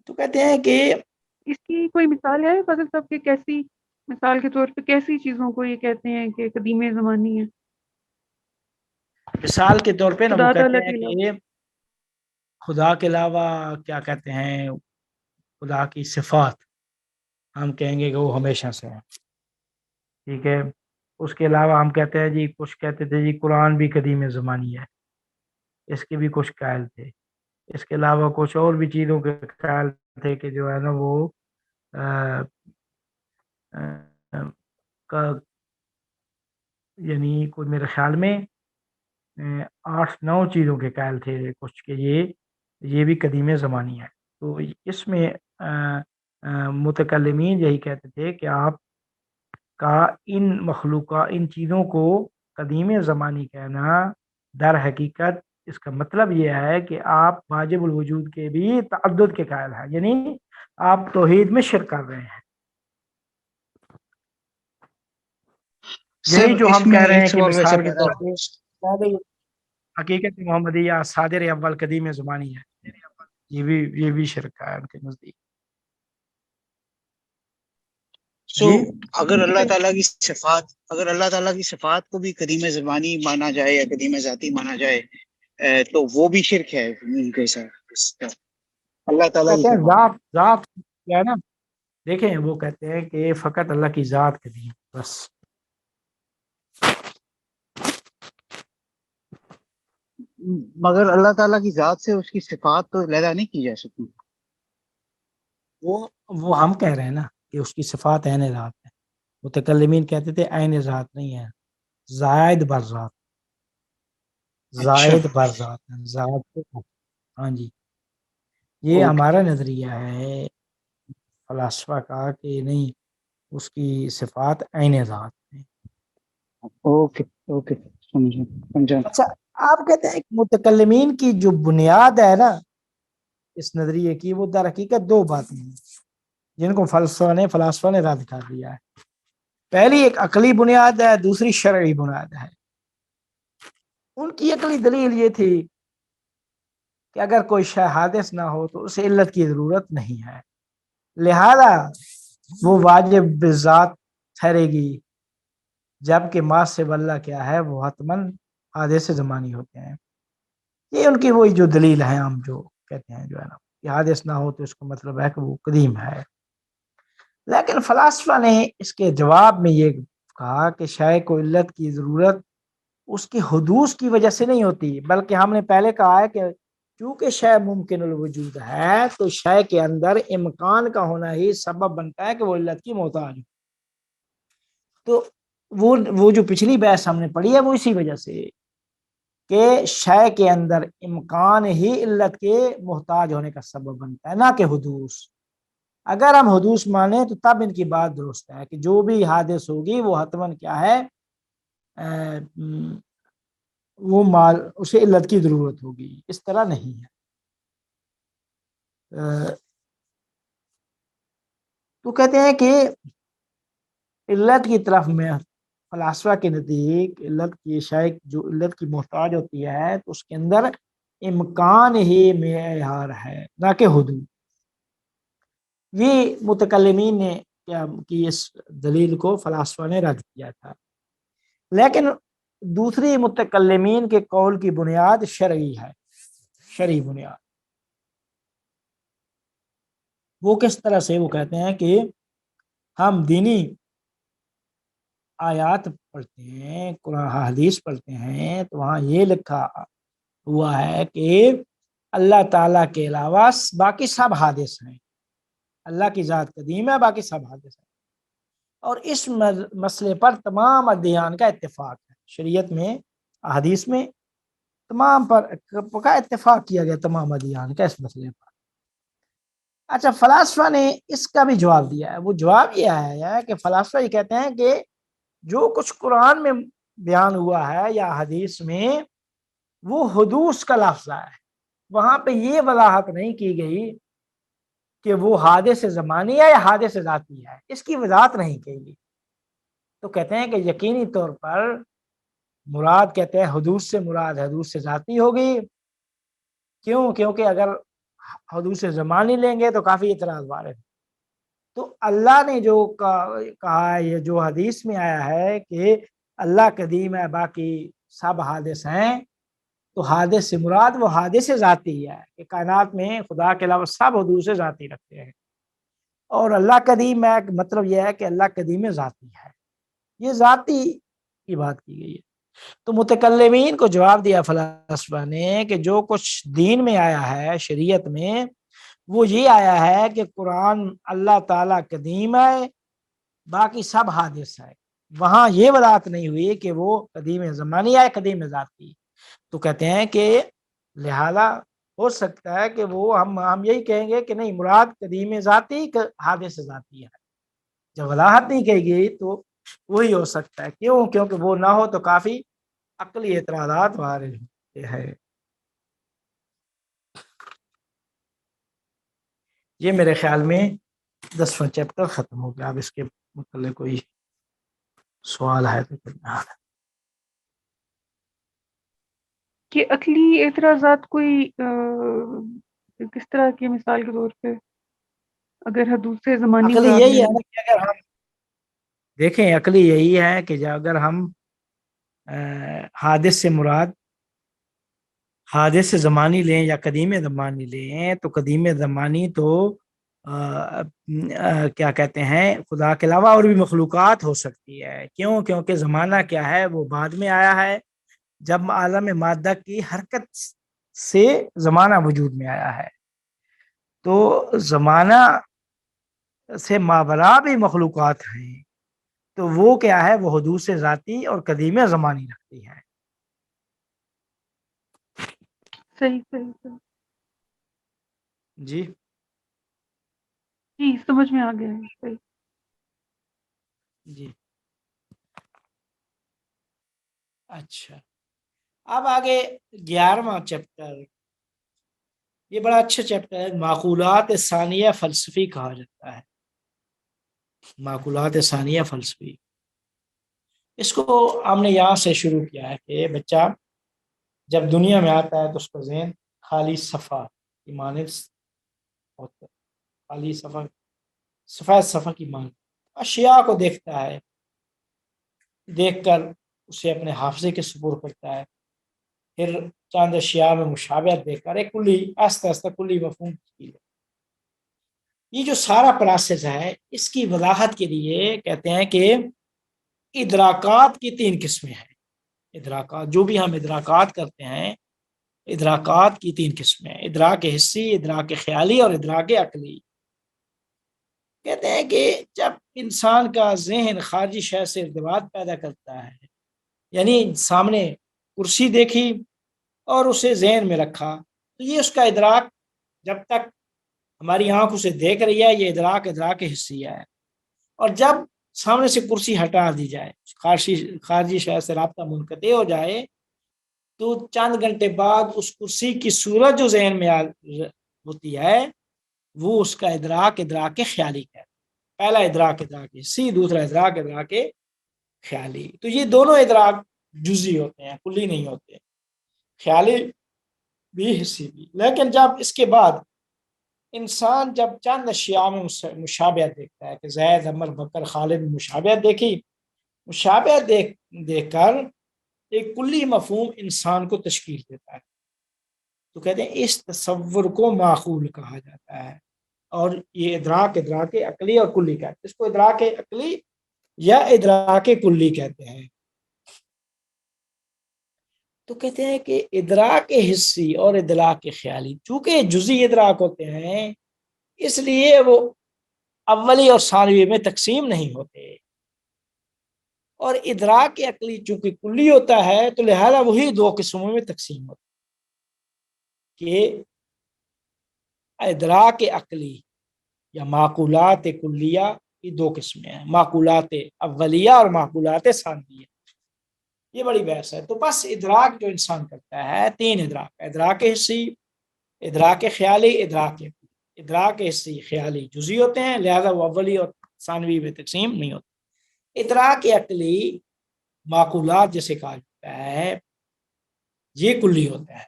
تو کہتے ہیں کہ اس کی کوئی مثال ہے فضل صاحب کہ کیسی، مثال کے طور پہ کیسی چیزوں کو یہ کہتے ہیں کہ قدیم زمانی ہے؟ مثال کے طور پہ نا وہ خدا کہتے تعالیٰ ہیں کے کہ علاوہ خدا کے علاوہ کیا کہتے ہیں، خدا کی صفات ہم کہیں گے کہ وہ ہمیشہ سے ہے، ٹھیک ہے. اس کے علاوہ ہم کہتے ہیں جی، کچھ کہتے تھے جی قرآن بھی قدیم زمانی ہے، اس کے بھی کچھ قائل تھے. اس کے علاوہ کچھ اور بھی چیزوں کے قائل تھے کہ جو ہے نا وہ یعنی کوئی میرے خیال میں 8-9 چیزوں کے قائل تھے کچھ کہ یہ بھی قدیم زمانی ہے. تو اس میں متکلمین یہی کہتے تھے کہ آپ کا ان مخلوقات، ان چیزوں کو قدیم زمانی کہنا در حقیقت اس کا مطلب یہ ہے کہ آپ واجب الوجود کے بھی تعدد کے قائل ہیں، یعنی آپ توحید میں شرک کر رہے ہیں. یہی جو ہم کہہ رہے ہیں کہ مثال کے طور پہ حقیقت محمدیہ صادر اول قدیم زمانی ہے، یہ بھی شرک ہے ان کے نزدیک. سو اگر اللہ تعالیٰ کی صفات کو بھی قدیم زمانی مانا جائے یا قدیم ذاتی مانا جائے تو وہ بھی شرک ہے ان کے ساتھ. اللہ تعالیٰ کی ذات کیا ہے نا، دیکھیں وہ کہتے ہیں کہ فقط اللہ کی ذات قدیم، بس. مگر اللہ تعالیٰ کی ذات سے اس کی صفات تو علیحدہ نہیں کی جا سکتی. وہ ہم کہہ رہے ہیں نا کہ اس کی صفات عین ذات ہے. متکلمین کہتے تھے عین ذات نہیں ہے، زائد بر ذات، زائد بر ذات ہے، ذات. ہاں جی، یہ ہمارا نظریہ ہے فلاسفہ کا کہ نہیں، اس کی صفات عین ذات ہے. اوکے سمجھا. اچھا، آپ کہتے ہیں کہ متکلمین کی جو بنیاد ہے نا اس نظریے کی، وہ در حقیقت 2 باتیں ہیں جن کو فلاسفہ نے رد کر دیا ہے. پہلی ایک عقلی بنیاد ہے، دوسری شرعی بنیاد ہے. ان کی عقلی دلیل یہ تھی کہ اگر کوئی شے حادث نہ ہو تو اسے علت کی ضرورت نہیں ہے، لہذا وہ واجب بذات ٹھہرے گی، جبکہ ما سوی اللہ کیا ہے، وہ حتماً حادث زمانی ہوتے ہیں. یہ ان کی وہی جو دلیل ہے، ہم جو کہتے ہیں جو ہے نا کہ حادث نہ ہو تو اس کا مطلب ہے کہ وہ قدیم ہے. لیکن فلاسفہ نے اس کے جواب میں یہ کہا کہ شے کو علت کی ضرورت اس کی حدوث کی وجہ سے نہیں ہوتی، بلکہ ہم نے پہلے کہا ہے کہ چونکہ شے ممکن الوجود ہے تو شے کے اندر امکان کا ہونا ہی سبب بنتا ہے کہ وہ علت کی محتاج ہو. تو وہ جو پچھلی بحث ہم نے پڑھی ہے وہ اسی وجہ سے کہ شے کے اندر امکان ہی علت کے محتاج ہونے کا سبب بنتا ہے، نہ کہ حدوث. اگر ہم حدوث مانیں تو تب ان کی بات درست ہے کہ جو بھی حادث ہوگی وہ حتماً کیا ہے، وہ اسے علت کی ضرورت ہوگی. اس طرح نہیں ہے. تو کہتے ہیں کہ علت کی طرف میں فلاسفہ کے نزدیک علت کی شے جو علت کی محتاج ہوتی ہے تو اس کے اندر امکان ہی معیار ہے، نہ کہ حدود. یہ متکلمین نے کیا کی اس دلیل کو فلاسفہ نے رد کیا تھا. لیکن دوسری متکلمین کے قول کی بنیاد شرعی ہے. شرعی بنیاد. وہ کس طرح سے؟ وہ کہتے ہیں کہ ہم دینی آیات پڑھتے ہیں، قرآن حدیث پڑھتے ہیں، تو وہاں یہ لکھا ہوا ہے کہ اللہ تعالیٰ کے علاوہ باقی سب حادث ہیں. اللہ کی ذات قدیم ہے، باقی سب حادث ہیں. اور اس مسئلے پر تمام ادیان کا اتفاق ہے. شریعت میں، احادیث میں تمام پر کا اتفاق کیا گیا، تمام ادیان کا اس مسئلے پر. اچھا، فلاسفہ نے اس کا بھی جواب دیا ہے. وہ جواب یہ ہے کہ فلاسفہ یہ کہتے ہیں کہ جو کچھ قرآن میں بیان ہوا ہے یا حدیث میں، وہ حدوث کا لفظ ہے. وہاں پہ یہ وضاحت نہیں کی گئی کہ وہ حادث زمانی ہے یا حادث ذاتی ہے، اس کی وضاحت نہیں کی گئی. تو کہتے ہیں کہ یقینی طور پر مراد، کہتے ہیں حدوث سے مراد حدوث ذاتی ہوگی. کیوں؟ کیونکہ اگر حدوث زمانی لیں گے تو کافی اعتراض وارد. تو اللہ نے جو کہا ہے، یہ جو حدیث میں آیا ہے کہ اللہ قدیم ہے، باقی سب حادث ہیں، تو حادث سے مراد وہ حادث ذاتی ہے کہ کائنات میں خدا کے علاوہ سب حدوث ذاتی رکھتے ہیں. اور اللہ قدیم ہے، مطلب یہ ہے کہ اللہ قدیم ذاتی ہے. یہ ذاتی کی بات کی گئی ہے. تو متکلمین کو جواب دیا فلاسفہ نے کہ جو کچھ دین میں آیا ہے، شریعت میں، وہ یہ آیا ہے کہ قرآن اللہ تعالیٰ قدیم ہے، باقی سب حادث ہے. وہاں یہ وضاحت نہیں ہوئی کہ وہ قدیم زمانی ہے، قدیم ذاتی. تو کہتے ہیں کہ لہذا ہو سکتا ہے کہ وہ ہم یہی کہیں گے کہ نہیں، مراد قدیم ذاتی حادث ذاتی ہے. جب وضاحت نہیں کہی گئی تو وہی ہو سکتا ہے. کیوں؟ کیونکہ وہ نہ ہو تو کافی عقلی اعتراضات وارد ہوتے ہیں. یہ میرے خیال میں 10واں چیپٹر ختم ہو گیا. اب اس کے متعلق کوئی سوال ہے تو کہ عقلی اعتراضات کوئی کس طرح کی؟ مثال کے طور پہ اگر حدوث زمانی عقلی مراد یہی لیں ہے نا کہ اگر ہم دیکھیں، عقلی یہی ہے کہ اگر ہم حادث سے مراد حادث زمانی لیں یا قدیم زمانی لیں، تو قدیم زمانی تو کیا کہتے ہیں، خدا کے علاوہ اور بھی مخلوقات ہو سکتی ہے. کیوں؟ کیونکہ زمانہ کیا ہے، وہ بعد میں آیا ہے، جب عالم مادہ کی حرکت سے زمانہ وجود میں آیا ہے. تو زمانہ سے ماورا بھی مخلوقات ہیں، تو وہ کیا ہے، وہ حدوث ذاتی اور قدیم زمانی رکھتی ہے. صحیح صحیح صحیح. جی جی سمجھ میں آ گیا ہے. صحیح. جی. اچھا، اب آگے 11واں چیپٹر. یہ بڑا اچھا چیپٹر ہے. معقولات ثانیہ فلسفی کہا جاتا ہے. معقولات ثانیہ فلسفی، اس کو ہم نے یہاں سے شروع کیا ہے کہ بچہ جب دنیا میں آتا ہے تو اس کا ذہن خالی صفحہ کی مانند ہوتا ہے. خالی صفحہ، سفید صفحہ کی مانند اشیاء کو دیکھتا ہے، دیکھ کر اسے اپنے حافظے کے سپرد کرتا ہے. پھر چاند اشیاء میں مشابہت دیکھ کر ایک کلی آہستہ آہستہ کلی مفہوم کی. یہ جو سارا پروسیس ہے، اس کی وضاحت کے لیے کہتے ہیں کہ ادراکات کی 3 قسمیں ہیں. ادراکات، جو بھی ہم ادراکات کرتے ہیں، ادراکات کی 3 قسمیں: ادراک حسی، ادراک خیالی اور ادراک عقلی. کہتے ہیں کہ جب انسان کا ذہن خارجی شے سے ارتباط پیدا کرتا ہے، یعنی سامنے کرسی دیکھی اور اسے ذہن میں رکھا، تو یہ اس کا ادراک جب تک ہماری آنکھ اسے دیکھ رہی ہے، یہ ادراک حسی ہے. اور جب سامنے سے کرسی ہٹا دی جائے، خارجی شے سے رابطہ منقطع ہو جائے، تو چند گھنٹے بعد اس کرسی کی صورت جو ذہن میں ہوتی ہے، وہ اس کا ادراک خیالی ہے. پہلا ادراک حسی، دوسرا ادراک خیالی. تو یہ دونوں ادراک جزئی ہوتے ہیں، کلی نہیں ہوتے، خیالی بھی حسی بھی. لیکن جب اس کے بعد انسان جب چند اشیاء میں مشابہت دیکھتا ہے کہ زید، عمر، بکر، خالد، مشابہت دیکھی، مشابہت دیکھ کر ایک کلی مفہوم انسان کو تشکیل دیتا ہے. تو کہتے ہیں اس تصور کو معقول کہا جاتا ہے، اور یہ ادراک عقلی اور کلی کہتے ہیں، اس کو ادراک عقلی یا ادراک کلی کہتے ہیں۔ تو کہتے ہیں کہ ادراک حسی اور ادراک خیالی چونکہ جزئی ادراک ہوتے ہیں، اس لیے وہ اولی اور ثانوی میں تقسیم نہیں ہوتے، اور ادراک عقلی چونکہ کلی ہوتا ہے تو لہذا وہی دو قسموں میں تقسیم ہوتا ہے کہ ادراک عقلی یا معقولات کلیہ کی دو قسمیں ہیں، معقولات اولیہ اور معقولات ثانویہ۔ یہ بڑی بحث ہے۔ تو بس ادراک جو انسان کرتا ہے تین ادراک، ادراک حسی، ادراک خیالی، ادراک حسی خیالی جزئی ہوتے ہیں، لہذا وہ اولی اور ثانوی میں تقسیم نہیں ہوتے۔ ادراک عقلی معقولات جسے کہا جاتا ہے یہ کلی ہوتا ہے،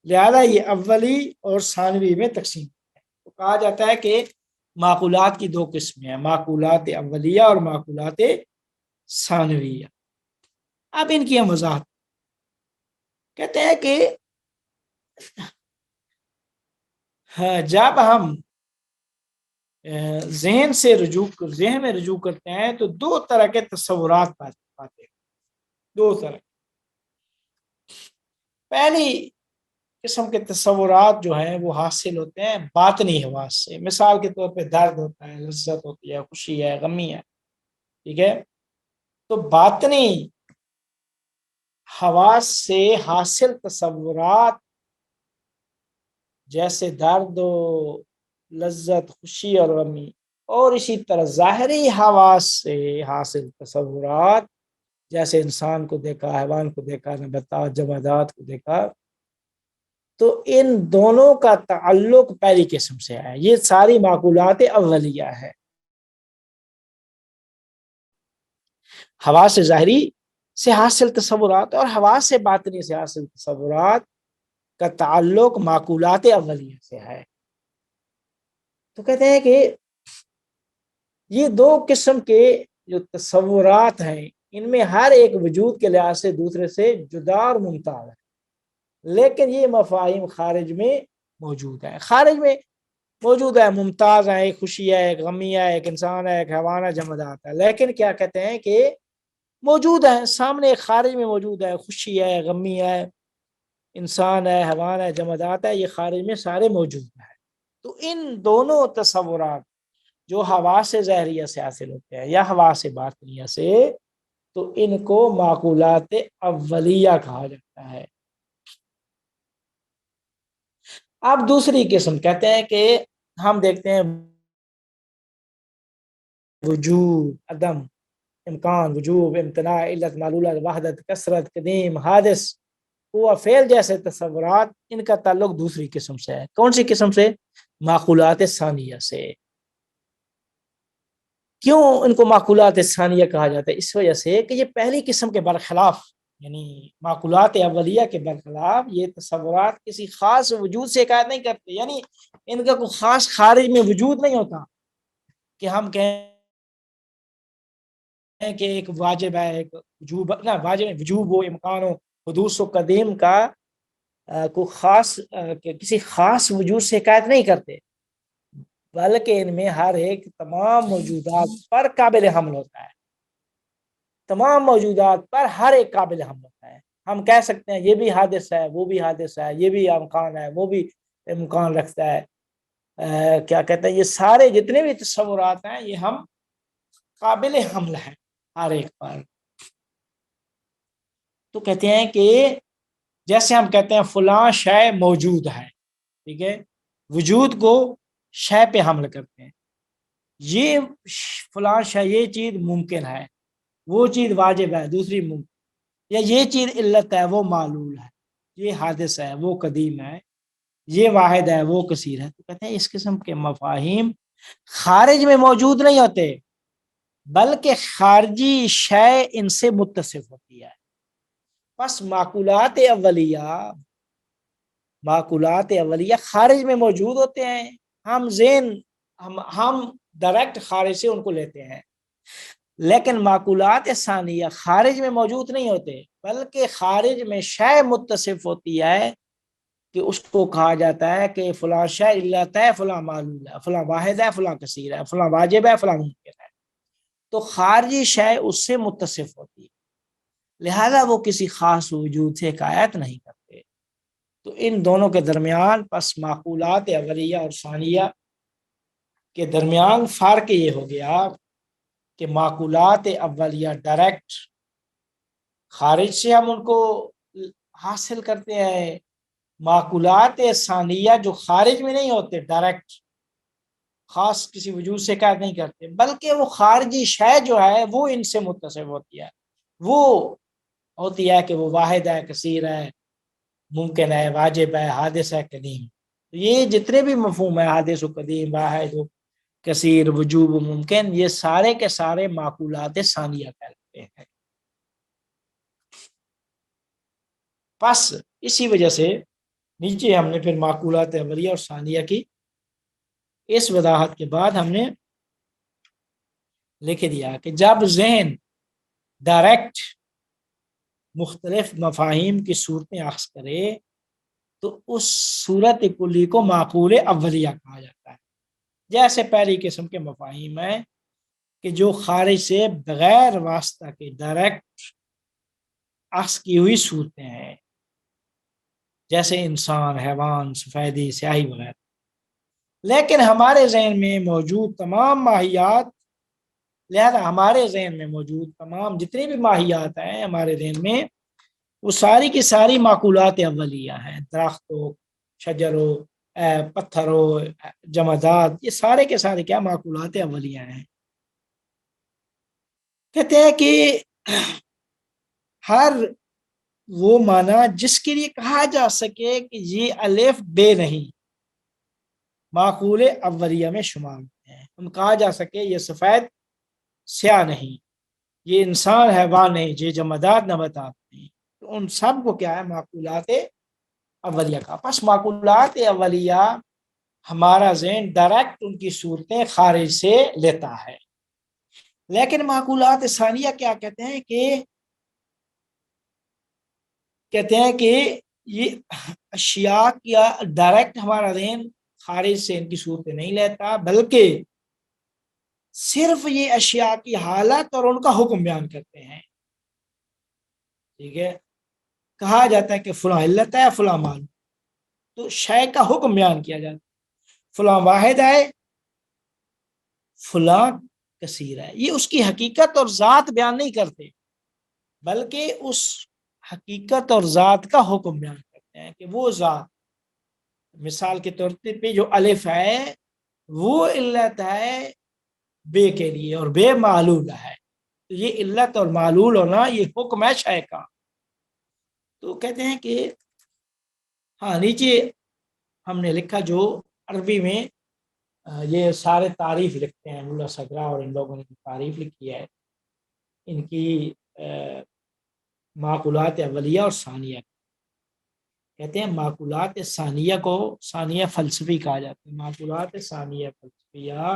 لہذا یہ اولی اور ثانوی میں تقسیم ہوتا ہے۔ تو کہا جاتا ہے کہ معقولات کی دو قسمیں ہیں، معقولات اولیہ اور معقولات ثانویہ۔ اب ان کی ہم وضاحت کہتے ہیں کہ جب ہم ذہن میں رجوع کرتے ہیں تو دو طرح کے تصورات پاتے ہیں، دو طرح۔ پہلی قسم کے تصورات جو ہیں وہ حاصل ہوتے ہیں باطنی حواس سے، مثال کے طور پہ درد ہوتا ہے، لذت ہوتی ہے، خوشی ہے، غمی ہے، ٹھیک ہے۔ تو باطنی حواس سے حاصل تصورات جیسے درد و لذت، خوشی اور غمی، اور اسی طرح ظاہری حواس سے حاصل تصورات جیسے انسان کو دیکھا، حیوان کو دیکھا، نباتات جمادات کو دیکھا، تو ان دونوں کا تعلق پہلی قسم سے ہے۔ یہ ساری معقولات اولیہ ہے۔ حواس ظاہری سے حاصل تصورات اور حواس باطنی سے حاصل تصورات کا تعلق معقولات اولیہ سے ہے۔ تو کہتے ہیں کہ یہ دو قسم کے جو تصورات ہیں ان میں ہر ایک وجود کے لحاظ سے دوسرے سے جدا اور ممتاز ہے، لیکن یہ مفاہیم خارج میں موجود ہیں، خارج میں موجود ہے، ممتاز ہے، ایک خوشی ہے، ایک غمی ہے، ایک انسان ہے، ایک حیوان ہے، جمادات ہے، لیکن کیا کہتے ہیں کہ موجود ہے، سامنے خارج میں موجود ہے، خوشی ہے، غمی ہے، انسان ہے، حیوان ہے، جمادات ہے، یہ خارج میں سارے موجود ہیں۔ تو ان دونوں تصورات جو حواس ظاہریہ سے حاصل ہوتے ہیں یا حواس باطنیہ سے، تو ان کو معقولات اولیہ کہا جاتا ہے۔ اب دوسری قسم کہتے ہیں کہ ہم دیکھتے ہیں وجود، عدم، امکان، وجوب، امتناع، علت، معلولت، وحدت، کثرت، قدیم، حادث، ہوا، فعل جیسے تصورات، ان کا تعلق دوسری قسم سے ہے۔ کون سی قسم سے؟ معقولات ثانیہ سے۔ کیوں ان کو معقولات ثانیہ کہا جاتا ہے؟ اس وجہ سے کہ یہ پہلی قسم کے برخلاف، یعنی معقولات اولیہ کے برخلاف یہ تصورات کسی خاص وجود سے حکایت نہیں کرتے، یعنی ان کا کوئی خاص خارج میں وجود نہیں ہوتا کہ ہم کہیں کہ ایک واجب ہے، ایک وجوب نہ، واجب وجوب و امکان و حدوث و قدیم کا کوئی خاص کسی خاص وجود سے حکایت نہیں کرتے، بلکہ ان میں ہر ایک تمام موجودات پر قابل حمل ہوتا ہے، تمام موجودات پر ہر ایک قابل حمل ہوتا ہے۔ ہم کہہ سکتے ہیں یہ بھی حادث ہے، وہ بھی حادث ہے، یہ بھی امکان ہے، وہ بھی امکان رکھتا ہے، کیا کہتے ہیں، یہ سارے جتنے بھی تصورات ہیں یہ ہم قابل حمل ہیں ہر ایک پر۔ تو کہتے ہیں کہ جیسے ہم کہتے ہیں فلاں شے موجود ہے، ٹھیک ہے، وجود کو شے پہ حمل کرتے ہیں، یہ فلاں شے، یہ چیز ممکن ہے، وہ چیز واجب ہے، دوسری ممکن، یا یہ چیز علت ہے، وہ معلول ہے، یہ حادث ہے، وہ قدیم ہے، یہ واحد ہے، وہ کثیر ہے۔ تو کہتے ہیں اس قسم کے مفاہیم خارج میں موجود نہیں ہوتے، بلکہ خارجی شے ان سے متصف ہوتی ہے۔ بس معقولات اولیہ خارج میں موجود ہوتے ہیں، ہم ڈائریکٹ خارج سے ان کو لیتے ہیں، لیکن معقولات ثانیہ خارج میں موجود نہیں ہوتے، بلکہ خارج میں شے متصف ہوتی ہے کہ اس کو کہا جاتا ہے کہ فلاں شے علت ہے، فلاں معلول ہے، فلاں واحد ہے، فلاں کثیر ہے، فلاں واجب ہے، فلاں ممکن ہے، تو خارجی شے اس سے متصف ہوتی ہے، لہذا وہ کسی خاص وجود سے حکایت نہیں کرتے۔ تو ان دونوں کے درمیان پس معقولات اولیہ اور ثانیہ کے درمیان فرق یہ ہو گیا کہ معقولات اولیہ ڈائریکٹ خارج سے ہم ان کو حاصل کرتے ہیں، معقولات ثانیہ جو خارج میں نہیں ہوتے، ڈائریکٹ خاص کسی وجود سے حکایت نہیں کرتے، بلکہ وہ خارجی شے جو ہے وہ ان سے متصف ہوتی ہے، وہ ہوتی ہے کہ وہ واحد ہے، کثیر ہے، ممکن ہے، واجب ہے، حادث ہے، قدیم۔ یہ جتنے بھی مفہوم ہے، حادث و قدیم، واحد و کثیر، وجوب و ممکن، یہ سارے کے سارے معقولات ثانیہ کہلاتے ہیں۔ پس اسی وجہ سے نیچے ہم نے پھر معقولات اولیہ اور ثانیہ کی اس وضاحت کے بعد ہم نے لکھ دیا کہ جب ذہن ڈائریکٹ مختلف مفاہیم کی صورتیں اخذ کرے تو اس صورت کلی کو معقول اولیہ کہا جاتا ہے۔ جیسے پہلی قسم کے مفاہیم ہیں کہ جو خارج سے بغیر واسطہ کے ڈائریکٹ اخذ کی ہوئی صورتیں ہیں، جیسے انسان، حیوان، سفیدی، سیاہی وغیرہ، لیکن ہمارے ذہن میں موجود تمام ماہیات، لہذا ہمارے ذہن میں موجود تمام جتنی بھی ماہیات ہیں ہمارے ذہن میں، وہ ساری کی ساری معقولات اولیہ ہیں، درخت ہو، شجر ہو، پتھر ہو، جمادات، یہ سارے کے سارے کیا معقولات اولیہ ہیں۔ کہتے ہیں کہ ہر وہ معنی جس کے لیے کہا جا سکے کہ یہ الف بے نہیں، معقول اولیہ میں شمار ہیں، ہم کہا جا سکے یہ سفید سیاہ نہیں، یہ انسان حیوان نہیں، یہ جمادات نباتات نہیں، تو ان سب کو کیا ہے معقولات اولیہ کا۔ پس معقولات اولیہ ہمارا ذہن ڈائریکٹ ان کی صورتیں خارج سے لیتا ہے، لیکن معقولات ثانیہ کیا کہتے ہیں کہ یہ اشیاء کیا ڈائریکٹ ہمارا ذہن خارج سے ان کی صورتیں نہیں لیتا، بلکہ صرف یہ اشیاء کی حالت اور ان کا حکم بیان کرتے ہیں۔ ٹھیک ہے، کہا جاتا ہے کہ فلاں علت ہے، فلاں معلوم، تو شے کا حکم بیان کیا جاتا ہے، فلاں واحد ہے، فلاں کثیر ہے، یہ اس کی حقیقت اور ذات بیان نہیں کرتے، بلکہ اس حقیقت اور ذات کا حکم بیان کرتے ہیں کہ وہ ذات، مثال کے طور پہ جو الف ہے وہ علت ہے بے کے لیے اور بے معلول ہے، تو یہ علت اور معلول ہونا یہ حکم ہے شے کا۔ تو کہتے ہیں کہ ہاں نیچے ہم نے لکھا جو عربی میں یہ سارے تعریف لکھتے ہیں، ملا صدرہ اور ان لوگوں نے تعریف لکھی ہے ان کی معقولات اولیہ اور ثانیہ، کہتے ہیں معقولات ثانیہ کو ثانیہ فلسفی کہا جاتا ہے۔ معقولات ثانیہ فلسفیہ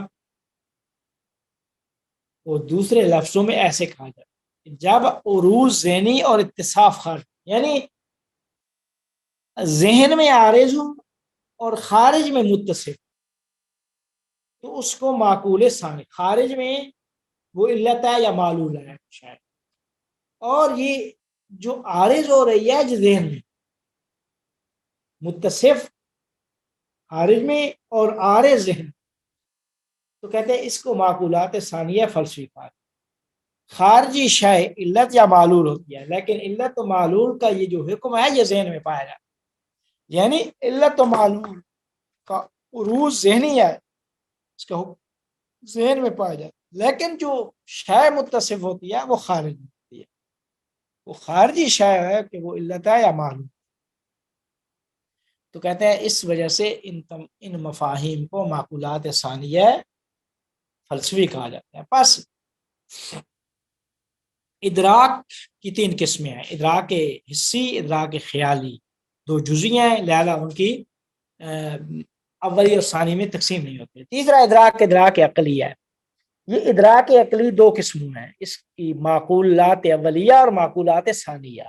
کو دوسرے لفظوں میں ایسے کہا جاتا ہے جب عروض ذہنی اور اتصاف خارج، یعنی ذہن میں عارض ہوں اور خارج میں متصف، تو اس کو معقول ثانی، خارج میں وہ علت ہے یا معلول ہے شاید، اور یہ جو عارض ہو رہی ہے جو ذہن میں متصف خارج میں اور عارض ذہن، تو کہتے ہیں اس کو معقولات ثانیہ فلسفی کہا۔ خارجی شے علت یا معلول ہوتی ہے، لیکن علت و معلول کا یہ جو حکم ہے یہ ذہن میں پایا جاتا ہے، یعنی علت و معلول کا عروض ذہنی ہے، اس کا حکم ذہن میں پایا جاتا ہے، لیکن جو شے متصف ہوتی ہے وہ خارج میں ہوتی ہے، وہ خارجی شے ہے کہ وہ علت ہے یا معلول۔ تو کہتے ہیں اس وجہ سے ان مفاہیم کو معقولات ثانیہ فلسفی کہا جاتا ہے۔ پس ادراک کی تین قسمیں ہیں، ادراک حسی، ادراک خیالی، دو جزئیاں ہیں، لہذا ان کی اولی اور ثانی میں تقسیم نہیں ہوتی۔ تیسرا ادراک عقلی ہے۔ یہ ادراک عقلی دو قسموں ہیں، اس کی معقولات اولیہ اور معقولات ثانیہ۔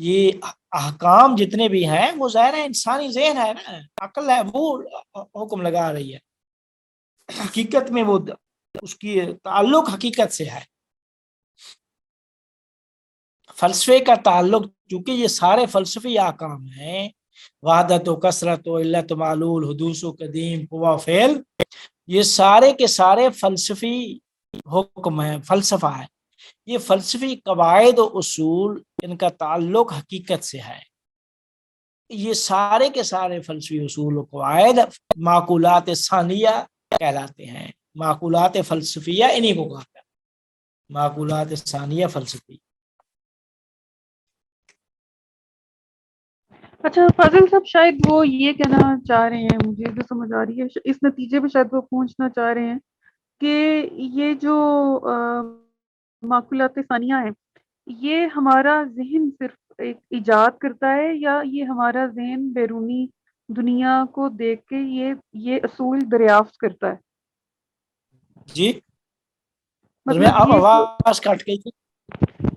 یہ احکام جتنے بھی ہیں وہ ظاہر ہے انسانی ذہن ہے نا، عقل ہے، وہ حکم لگا رہی ہے، حقیقت میں وہ اس کی تعلق حقیقت سے ہے۔ فلسفے کا تعلق، چونکہ یہ سارے فلسفی احکام ہیں، وحدت و کثرت و علت و معلول، حدوث و قدیم، قوا و فعل، یہ سارے کے سارے فلسفی حکم ہیں، فلسفہ ہے۔ یہ فلسفی قواعد و اصول، ان کا تعلق حقیقت سے ہے۔ یہ سارے کے سارے فلسفی اصول و قواعد معقولات ثانیہ کہلاتے ہیں۔ معقولات فلسفیہ انہی کو کہتے ہیں، معقولات ثانیہ فلسفی۔ اچھا فاضل صاحب، شاید وہ یہ کہنا چاہ رہے ہیں، مجھے جو سمجھ آ رہی ہے اس نتیجے پہ شاید وہ پہنچنا چاہ رہے ہیں کہ یہ جو معقولات ثانیہ ہیں، یہ ہمارا ذہن صرف ایک ایجاد کرتا ہے، یا یہ ہمارا ذہن بیرونی دنیا کو دیکھ کے یہ اصول دریافت کرتا ہے؟ جی مطلب اب یہ جو آواز کٹ گئی تھی۔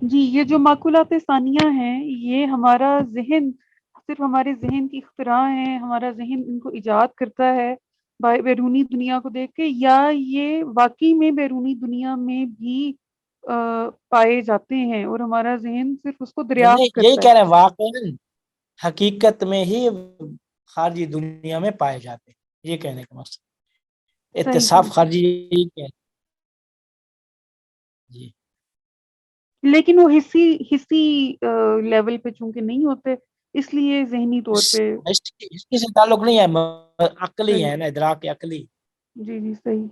جی یہ جو معقولات ثانیہ ہیں، یہ ہمارا ذہن، صرف ہمارے ذہن کی اختراع ہیں، ہمارا ذہن ان کو ایجاد کرتا ہے بیرونی دنیا کو دیکھ کے، یا یہ واقعی میں بیرونی دنیا میں بھی پائے جاتے ہیں اور ہمارا ذہن صرف اس کو دریافت یہی کرتا کہہ رہے ہیں، واقعی حقیقت میں ہی خارجی دنیا میں پائے جاتے ہیں، یہ کہنے کا مقصد صحیح اتصاف صحیح۔ خارجی یہی کہہ جی۔ لیکن وہ حصی لیول پہ چونکہ نہیں ہوتے، اس لیے ذہنی طور پہ اس سے تعلق نہیں ہے، عقلی صحیح۔ ہے نا، ادراک عقلی۔ جی جی صحیح۔